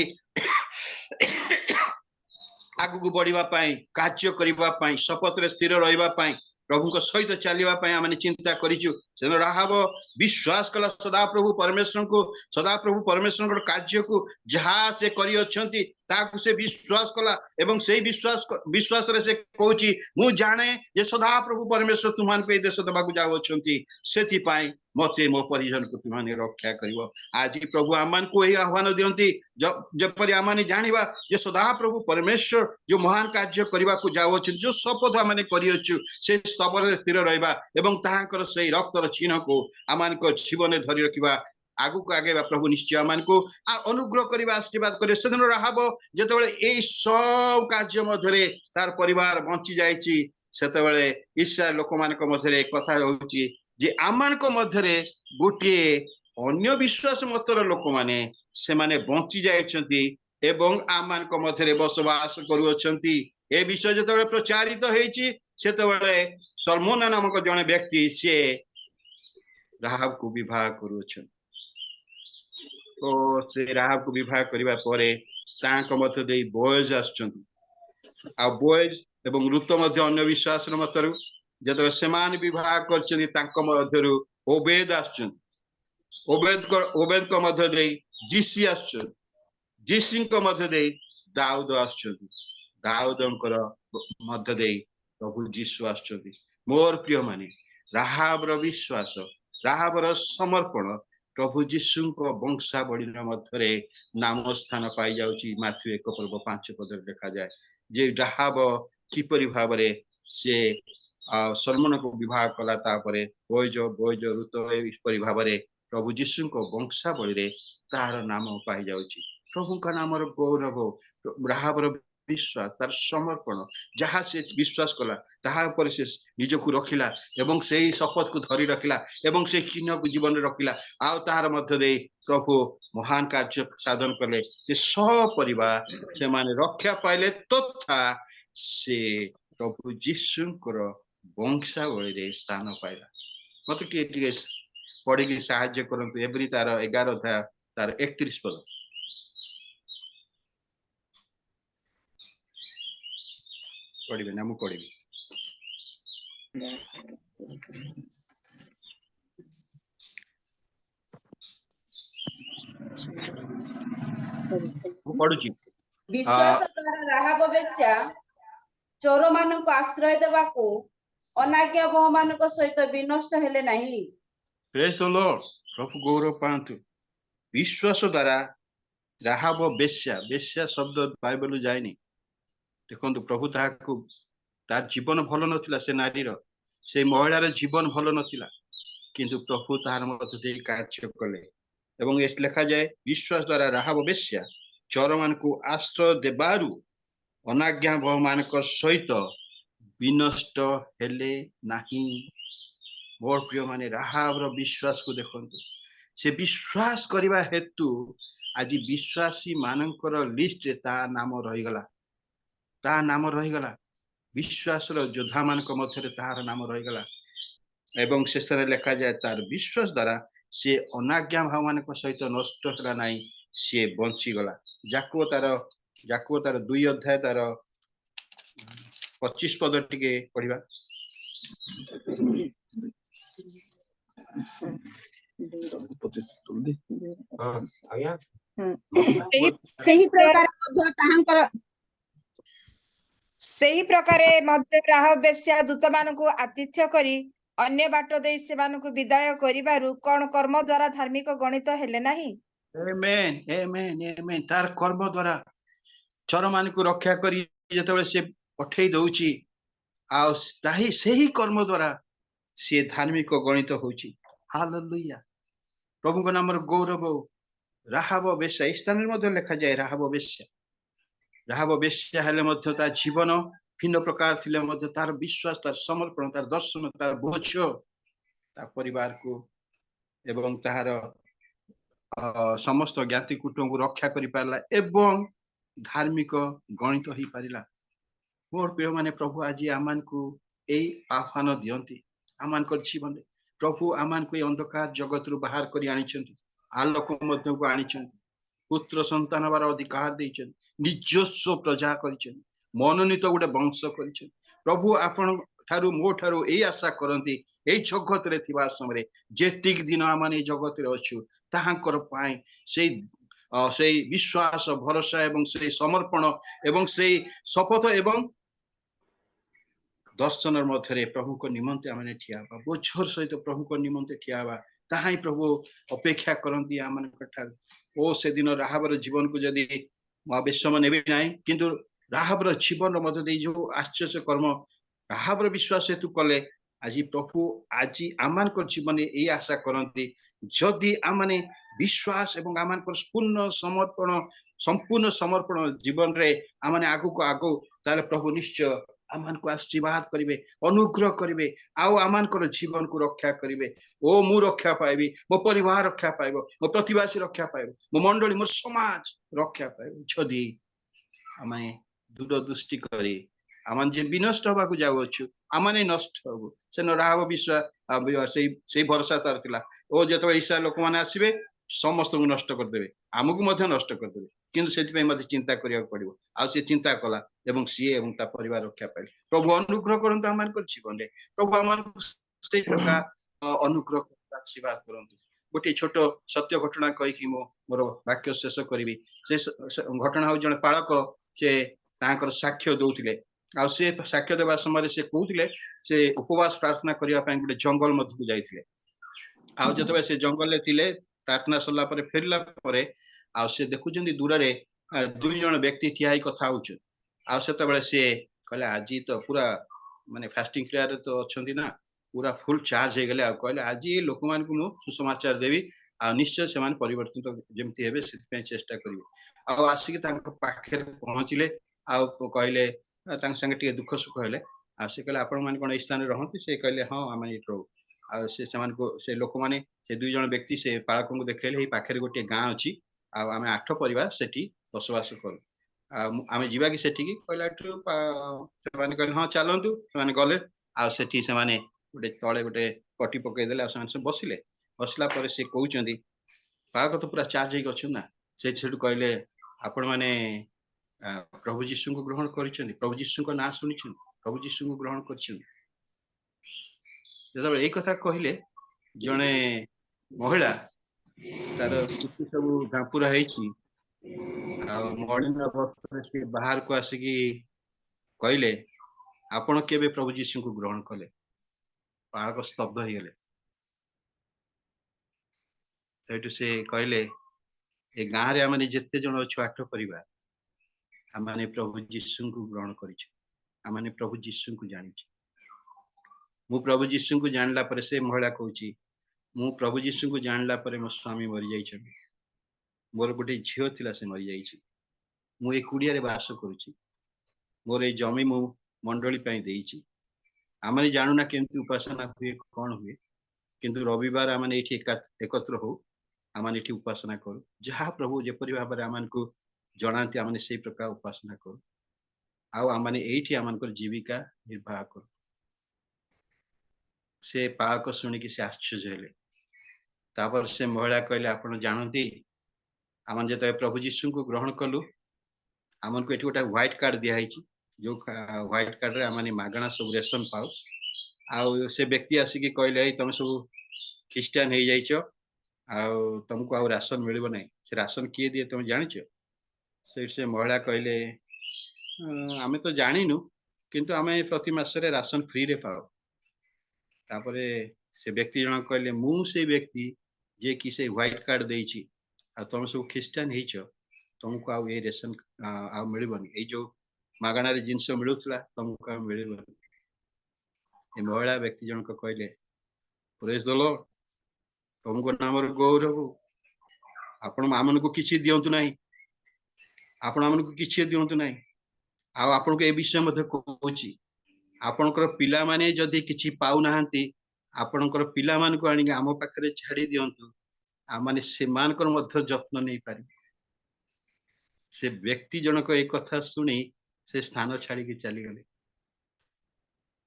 आगु बढ़िबा पई कार्य करिबा पई शपथ रे स्थिर रहिबा पई प्रभु को सहित चलिबा पई आमे चिंता करिछु से राहाब विश्वास कला सदा प्रभु परमेश्वर को कार्य को जहा से करि अछंती ताकु से विश्वास कला एवं से विश्वास रे से कहूची मु जाने जे सदा प्रभु परमेश्वर तुमान पे देश दबाकु जाउ अछंती सेथि पई मते मो परिजन को तुमाने रक्षा करिवो आज प्रभु आमान को एही आह्वान दियंती जपरि आमाने जानिबा जे सदा प्रभु परमेश्वर जो महान कार्य करिबा को जाउ अछि जो शपथ आमाने करियछु से सबरे स्थिर रहइबा एवं ताहाकर सेही रक्तर चिन्ह को आमान को जीवन धरि रखिबा आगु को आगे प्रभु निश्चय आमान को अनुग्रह करिबा आशीर्वाद करे सेदिन राहाब जेतेबेले एई सब कार्य मध्यरे तार परिवार बंची जायछि सेतेबेले इस्राएल लोक मानक मध्यरे कथा होउछि जे आमान को मध्यरे गोटे अन्य विश्वास मतर लोक माने से माने बंची जायछंती एवं आमान को मध्यरे बसवास करूछंती ए विषय जेतेबेले प्रचारित हेछि सेतेबेले सलमोन नामक जने व्यक्ति से राहाब को विवाह करूछन तो से राहाब को विवाह करिबा परे तांक मध्य देई बोयज आछंती आ बोयज एवं रुत मध्य अन्य विश्वास मतरु जत समान विवाह करछंती तांक मध्यरु ओबेद आछंती ओबेद को मध्य देई जिसी आछंती जिसी को मध्य देई दाऊद आछंती दाऊदंकर मध्य देई प्रभु यीशु आछंती मोर प्रिय माने राहाब रो विश्वास राहाब रो समर्पण प्रभु यीशु को वंशावली मध्य नाम स्थान पाई जाउची माथ्यू 1:5 पद देखा जाए जे राहाब किपरि भाबरे से सलमन को विवाह कला तापरे बोयज रुत किपरि भाबरे प्रभु यीशु को वंशावली रे तार नाम पाई जाउची प्रभु का नाम रो गौरव राहाब रो विश्वास तार समर्पण जहाँ से विश्वास कला ताहा पर से निज को रखिला एवं सेही शपथ को धरी रखिला एवं से चिन्ह को जीवन रखिला आ तार मध्य दे प्रभु महान कार्य साधन कले से सब परिवार से माने रक्षा पाइले तथा से प्रभु यीशुଙ୍କର वंशावली रे स्थान पाइला मते के पढ़ी के सहाय्य करंतु एवरी तार 11 अध्याय तार 31 पद पढ़िबे ना मु पढ़िबे मु पढुची विश्वास द्वारा राहाब बेश्या चोर मानक आश्रय देबाकू अनाज्ञा बहु मानक सहित विनष्ट हेले नहीं प्रेज द लॉर्ड प्रभु गौरव पांतु विश्वास द्वारा राहाब बेश्या शब्द बाइबल जायनी देखो प्रभु ताहाकू तार जीवन भल नथिला से नारीर से महिलार जीवन भल नथिला किंतु प्रभु तार मध्य कार्य कले एवं ए लिखा जाए विश्वास द्वारा राहाब बेश्या चोर मानकू आश्रय देबारु अनाज्ञा बहु मानक सहित विनष्ट हेले नाही मोर प्रिय माने राहाब रो विश्वास को देखंतु से विश्वास करिबा हेतु आज विश्वासी मानकर लिस्ट ता नाम रहीगला विश्वास योद्धा मान मध्य तार नाम रहीगला एवं शेष लिखा जाए तार विश्वास द्वारा से अनाज्ञा भाव मान सहित नष्ट है ना सी बंचीगला जाकुओ तार 2 अध्याय तार 25 पद टिके पढ़िबा सही प्रकार मध्य राहाब बेश्या दूत मानक आतिथ्य करी अन्य बाट देई सेमानकु विदाय करिबारु कोन कर्म द्वारा धार्मिक गणित हेले नाही? आमेन आमेन आमेन तार कर्म द्वारा चर मानकु रक्षा करी जेतेबेले से पठेई दउची आ ताही सेही कर्म द्वारा से धार्मिक गणित होची। हालेलुया प्रभु को नाम गौरव। राहाब बेश्या स्थान मध्ये लेखा जाए राहाब बेश्या हेले मध्ये ता जीवन भिन्न प्रकार थिले मध्ये तार विश्वास तार समर्पण तार दर्शन तार बोझ ता परिवार को एवं तार समस्त ज्ञाति कुटुंब को रक्षा करि पारला एवं धार्मिक गणित ही पारिला। मोर प्रिय माने प्रभु आज आमान को एई आह्वान दियंती आमान को जीवन प्रभु आमान को अंधकार जगत रु बाहर करी आनिचंती आलोक मध्य को आनिचंती पुत्र संतान बार अधिकार देइछन निजस्व प्रजा करिछन मनोनीत गोटे वंश करिछन। प्रभु आपण ठारू मो ठारू एई आशा करंती एई जगत रे थिबा समय जेतिक दिन आमाने जगत रे अछु ताहांकर पाई से विश्वास भरोसा एवं से समर्पण एवं से शपथ एवं दर्शन मध्य प्रभु को निमंते आमने ठिया बोझर सहित प्रभु को निमंते ठिया ताहा ही प्रभु अपेक्षा करती आम ओ से दिन राहाबर जीवन को जदि बेशम नेबे नाही किंतु राहाबर जीवन मध्य जो आश्चर्य कर्म राहाबर विश्वास हेतु कले आज प्रभु आज आमान जीवन ये आशा करती जदि आमने विश्वास एवं आमान संपूर्ण समर्पण जीवन रे आमने आगु को आगु ताले प्रभु निश्चय आमान को आशीर्वाद करिवे अनुग्रह करिवे आउ आमान को जीवन को रक्षा करिवे। ओ मु रक्षा पाइबी मो परिवार रक्षा पाइबो मो प्रतिवासी रक्षा पाइबो मो मंडली मो समाज रक्षा पाइबो जदि आमे दूरदृष्टि करी आमान जे विनष्ट होबा को जाउ अछु आमाने नष्ट होबो से न राहब विश्वास से भरोसा तार थिला ओ जतो ईसा लोक माने आसीबे समस्त को नष्ट कर देबे आमको मध्य नष्ट कर देबे किंतु सेति पे मते चिंता करिया पड़िबो आ से चिंता कला एवं सी एवं ता परिवार रक्षा पाइले। प्रभु अनुग्रह करंतु आमान को जीवन रे प्रभु आमान को से प्रकार अनुग्रह आशीर्वाद करंतु। गोटे छोट सत्य घटना कहि कि मोर वाक्य शेष करिवि से घटना हो जने पालक से तांकर साक्ष्य दउथिले आ से साक्ष्य देबा समय से कहउथिले से उपवास प्रार्थना करिया पय गोटे जंगल मध्य को जाइथिले आ जतबे से जंगल ले थिले प्रार्थना सरला परे फेरला परे आ से देखुचंदी दूर रे दुई जण व्यक्ति ठिया ही कथा होछ आ सेतबेले से कहले आज तो पूरा माने फास्टिंग प्रेयर तो अछंती ना पूरा फुल चार्ज हे गेले आ कहले आज ये लोक मान को सुसमाचार देवी आ निश्चय से मान परिवर्तन जेमति हेबे सेति चेष्टा करिवे आ आसी के तांको पाखे पहुंचिले आ कहले तांक संगे टिके दुख सुख हेले आ से कहले आपण मान कोन स्थान रहंती से कहले हां आमे इट्रो आ से लोक माने से दुई जण व्यक्ति से पालक को देखले हे पाखे गोटे गां अछि आ आमे 8 परिवार सेठी बसवास करू आमे जीवा कि सेठी कहला से माने कहले हां चलंतु से माने गले आ सेठी से माने गोटे तळे गोटे पटी पकई देले आ से बसिले बसला परे से कहउचंदी पालक तो पूरा चार्ज हे गछु ना से छेटु कहले आपण माने प्रभु यीशु को ग्रहण करिसेंती प्रभु यीशु को नाम सुनिछन प्रभु यीशु को ग्रहण करिसेंती जब एक कथा कहले जने महिला तार कुछ सब झांपुरा हेची आ मॉर्निंग अवस्था से बाहर को आसिकी कहले आपण केबे प्रभु यीशु को ग्रहण कले पालक स्तब्ध हो गले सेठु से कहले ए गां रे हमने जत्ते जण अछु 8 परिवार हमने प्रभु यीशु को ग्रहण करिछ हमने प्रभु यीशु को जानिछ मु प्रभु यीशु को जानला पर से महिला कहूची मु प्रभु यीशु को जानला पर मो स्वामी मरि जाइछ मोर गोटे झियो थिला से मरि जाइछ मु ए कुडिया रे वास करूची मोर ए जमी मु मंडली पई देइची हमने जानूना केमती उपासना हुए कोन हुए किंतु रविवार हमने एठी एकत्र हो हमने एठी उपासना करू जहा प्रभु जेपरि भाबरे हमन को जणांती हमने सेही प्रकार उपासना करू आ हमने एठी हमन को जीविका निर्वाह करू से पाक शुणी कि से आश्चर्य हेले तापर से महिला कहले आपण जानती आमन जते प्रभु यीशु को ग्रहण कलु आमन को एठी गोटा व्हाइट कार्ड दिया हिची जो व्हाइट कार्ड रे आमने मागणा सब रेशन पाउ आ से व्यक्ति आसी कि कहले तुम सब क्रिश्चियन हे जाइछो आ तुमको आ राशन मिलबो नै से राशन किए दिए तुम जानिछो से महिला कहले आमे तो जानिनु किंतु आमे प्रति मास रे राशन फ्री रे पाउ तापरे से व्यक्ति जन कहले मु से व्यक्ति जे कि से व्हाइट कार्ड देछि आ तुम सब ख्रिस्टियन हिच तुमको आ ए रेशन आ मिलबनी ए जो मागणा रे जिंस मिलुतला तुमको आ मिलबनी ए महिला व्यक्ति जन कहले प्रेज द लॉर्ड तुमको नाम गौरव आपण आमन को किछि दियंतु नाही आपण आमन को किछि दियंतु नाही आ आपण को ए विषय मध्ये कहूची आपणकर पिला माने जदि किछि पाउ नाहंती आपणकर पिला मान को आनी आम पाखरे छाड़ी दियंतु आ माने से मानकर मध्य जत्न नै पारि से व्यक्ति जनक एक कथा सुनी से स्थान छाड़ी के चली गले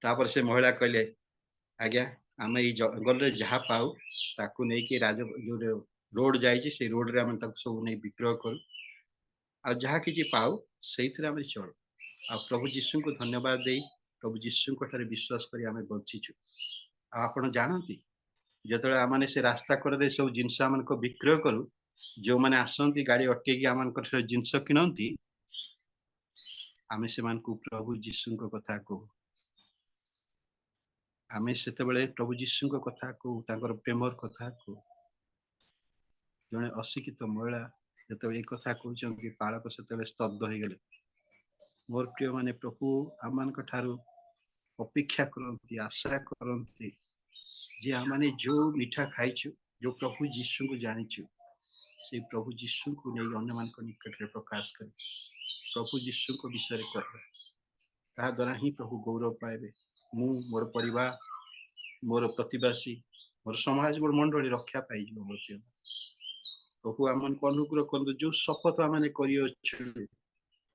तापर से महिला कहले आज्ञा आमे ई जंगल रे जहा पाऊ ताकू नै के राज जो रोड जाई छी से रोड रे हम तक सब नै विक्रय करू आ जहा किछि पाऊ सेइथरे हम चल आ प्रभु यीशु को धन्यवाद देई प्रभु यीशु को ठारे विश्वास करी आमे बंचिछु आ आपण जानंती जतले आमाने से रास्ता कर दे सब जिंस आमन को विक्रय करू जो माने आसंती गाड़ी अटके कि आमन को ठारे जिंस किनंती आमे से मान को प्रभु यीशु को कथा को आमे सेते बेले प्रभु यीशु को कथा को तांकर प्रेमर कथा को जने अशिक्षित महिला जतले एक कथा कहउछन कि पालक सेते स्तब्ध हो गेले मोर प्रिय माने प्रभु आमन को ठारू अपेक्षा करती आशा करती जे आमाने जो मीठा खाइछु जो प्रभु यीशु को जानिछु से प्रभु यीशु को नै अन्य मान को निकट रे प्रकाश कर प्रभु यीशु को विषय रे कहबे ता द्वारा ही प्रभु गौरव पाएबे मु मोर परिवार मोर प्रतिवासी मोर समाज मोर मंडली रक्षा पाई जो मोर प्रिय प्रभु आमन को अनुग्रह करदो जो शपथ आमाने करियो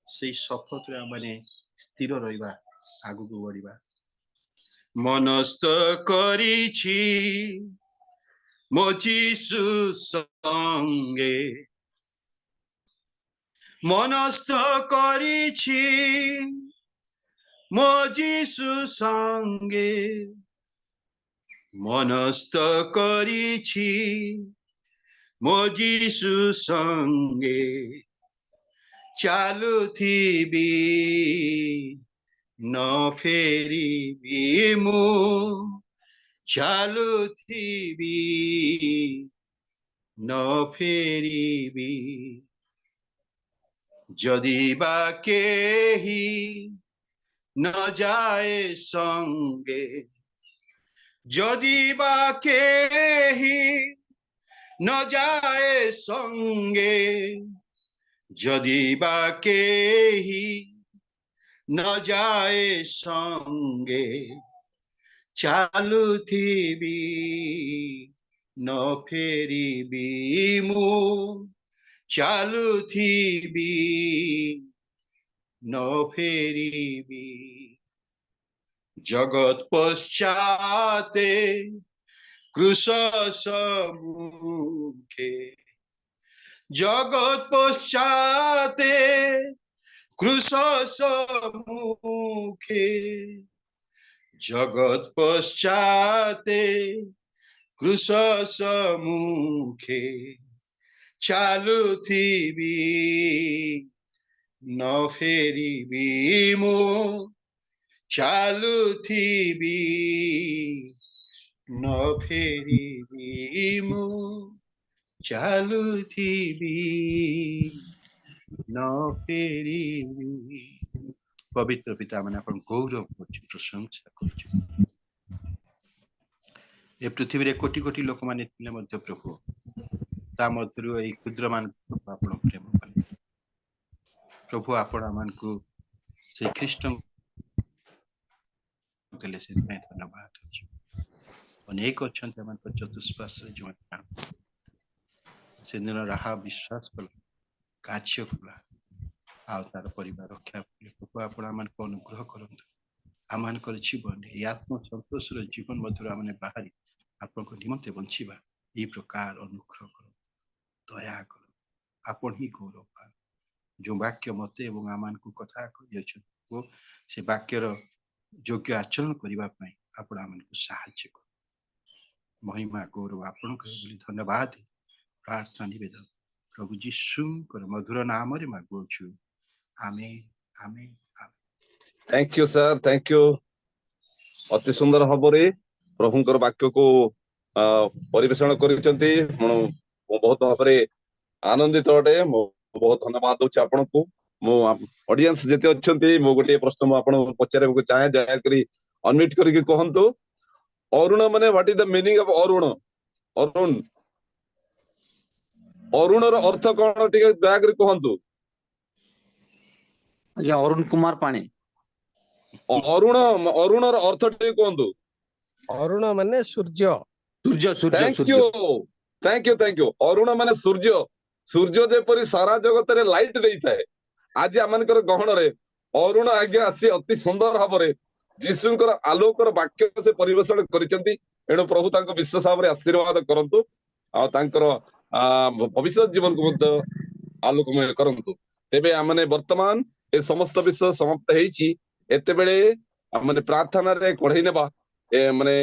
से शपथ रे आमाने स्थिर रहिबा आगु को बढ़िबा मनस्थ करिछि मो जीसु संगे मनस्थ करिछि मो जीसु संगे मनस्थ करिछि मो जीसु संगे चालुथिबी न फेरिबी मु चालुथिबी न फेरिबी जदि बा केही न जाए संगे जदि बा केही न जाए संगे जदि बा केही न जाए संगे चालुथिबी न फेरिबी मु चालुथिबी न फेरिबी जगत पश्चाते क्रूस सम्मुखे जगत पश्चाते क्रूस सम्मुखे जगत पश्चाते क्रूस सम्मुखे चालुथिबी न फेरिबी मु चालुथिबी न फेरिबी मु चालुथिबी न फेरिबी पवित्र पिता मैंने अपन गौरव कर प्रशंसा कर पृथ्वी रे कोटी कोटी लोक माने थिले मध्य प्रभु ता मध्यरु एई क्षुद्र मान आपण प्रेम कले प्रभु आपण मान को से ख्रीष्ट देले से धन्यवाद अनेक अछंत मन को चतुष्पार्श्व जो से दिन राहा विश्वास कला कार्य कला आ तार परिवार रक्षा प्रभु आपण मान को अनुग्रह करंतु आमान कर जीवन ए आत्म संतोष रो जीवन मधुर आमने बाहरी आपण को निमंते बंचिबा ए प्रकार अनुग्रह करो दया करो आपण ही गौरव पा जो वाक्य मते एवं आमान को कथा करियछ वो से वाक्य रो योग्य आचरण करिबा पई आपण आमान को सहायता करो महिमा गौरव आपण को बोली धन्यवाद प्रार्थना निवेदन प्रभु यीशु को मधुर नाम रे मागु छु amen amen thank you sir thank you अति सुंदर भाव ପ୍ରଭୁଙ୍କର ବାକ୍ୟକୁ ପରିବେଷଣ କରିଛନ୍ତି। ମୁଁ ବହୁତ ଭାବରେ ଆନନ୍ଦିତ ଅଟେ। ମୁଁ ବହୁତ ଧନ୍ୟବାଦ ଦଉଛି ଆପଣଙ୍କୁ। ମୁଁ ଅଡିଏନ୍ସ ଯେତେ ଅଛନ୍ତି, ମୁଁ ଗୋଟିଏ ପ୍ରଶ୍ନ ମୁଁ ଆପଣଙ୍କୁ ପଚାରିବାକୁ ଚାହେଁ, ଦୟାକରି ଅନମ୍ୟୁଟ କରିକି କୁହନ୍ତୁ। ଅରୁଣ ମାନେ what is the meaning of Arun? Arun, ଅରୁଣର ଅର୍ଥ କଣ ଟିକେ ଦୟାକରି କୁହନ୍ତୁ। ଆଜ୍ଞା ଅରୁଣ କୁମାର ପାଣି। ଅରୁଣର ଅର୍ଥ ଟିକେ କୁହନ୍ତୁ। ଅରୁଣ ମାନେ ସୂର୍ଯ୍ୟ। ସୂର୍ଯ୍ୟ ସୂର୍ଯ୍ୟ ଥ୍ୟାଙ୍କ ସୂର୍ଯ୍ୟ। You thank you thank you. Arun ମାନେ ସୂର୍ଯ୍ୟ। ସୂର୍ଯ୍ୟ ଯେପରି ସାରା ଜଗତରେ ଲାଇଟ ଦେଇଥାଏ, ଆଜି ଆମମାନଙ୍କର ଗହଣରେ ଅରୁଣ ଆଜ୍ଞା ଆସି ଅତି ସୁନ୍ଦର ଭାବରେ ଯୀଶୁଙ୍କର ଆଲୋକର ବାକ୍ୟ ସେ ପରିବେଷଣ କରିଛନ୍ତି। ଏଣୁ ପ୍ରଭୁ ତାଙ୍କୁ ବିଶେଷ ଭାବରେ ଆଶୀର୍ବାଦ କରନ୍ତୁ, ଆଉ ତାଙ୍କର ଭବିଷ୍ୟତ ଜୀବନକୁ ମଧ୍ୟ ଆଲୋକମୟ କରନ୍ତୁ। ତେବେ ଆମମାନେ ବର୍ତ୍ତମାନ ଏ ସମସ୍ତ ବିଷୟ ସମାପ୍ତ ହେଇଛି। ଏତେବେଳେ ଆମମାନେ ପ୍ରାର୍ଥନାରେ କଢେଇ ନେବା, ମାନେ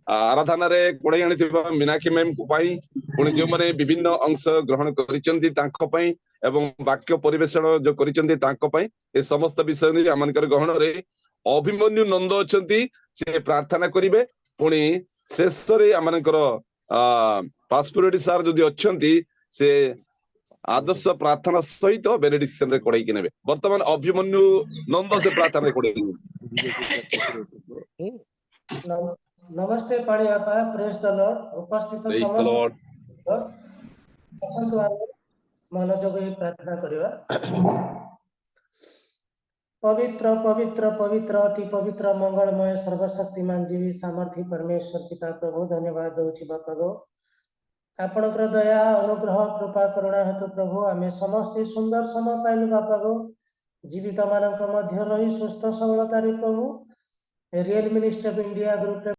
ଆରାଧନାରେ କଢେଇ ଆଣିଥିବା ମୀନାକ୍ଷୀ ମ୍ୟାମଙ୍କ ପାଇଁ, ପୁଣି ଯେଉଁମାନେ ବିଭିନ୍ନ ଅଂଶ ଗ୍ରହଣ କରିଛନ୍ତି ତାଙ୍କ ପାଇଁ, ଏବଂ ବାକ୍ୟ ପରିବେଷଣ ଯୋଉ କରିଛନ୍ତି ତାଙ୍କ ପାଇଁ, ଏ ସମସ୍ତ ବିଷୟ ନେଇ ଆମମାନଙ୍କର ଗହଣରେ ଅଭିମନ୍ୟୁ ନନ୍ଦ ଅଛନ୍ତି, ସେ ପ୍ରାର୍ଥନା କରିବେ। ପୁଣି ଶେଷରେ ଆମମାନଙ୍କର ପାସ୍ପୁରିଟି ସାର୍ ଯଦି ଅଛନ୍ତି, ସେ ଆଦର୍ଶ ପ୍ରାର୍ଥନା ସହିତ ବେନେଡିକ୍ସନ ରେ କଢେଇକି ନେବେ। ବର୍ତ୍ତମାନ ଅଭିମନ୍ୟୁ ନନ୍ଦ ସେ ପ୍ରାର୍ଥନାରେ କଢେଇକି ନେବେ। नमस्ते पाणी बापा, प्रेज द लॉर्ड। उपस्थित Praise the समस्त Lord. मनोजोग प्रार्थना करिवा। पवित्र पवित्र पवित्र अति पवित्र मंगलमय सर्वशक्तिमान जीवी सामर्थ्य परमेश्वर पिता प्रभु धन्यवाद दौछि बापा गो। आपणकर दया अनुग्रह कृपा करुणा हेतु प्रभु आमे समस्ते सुंदर समय पाइलु बापा गो। जीवित मानक मध्य रही सुस्थ सबलतारे प्रभु real ministry of India group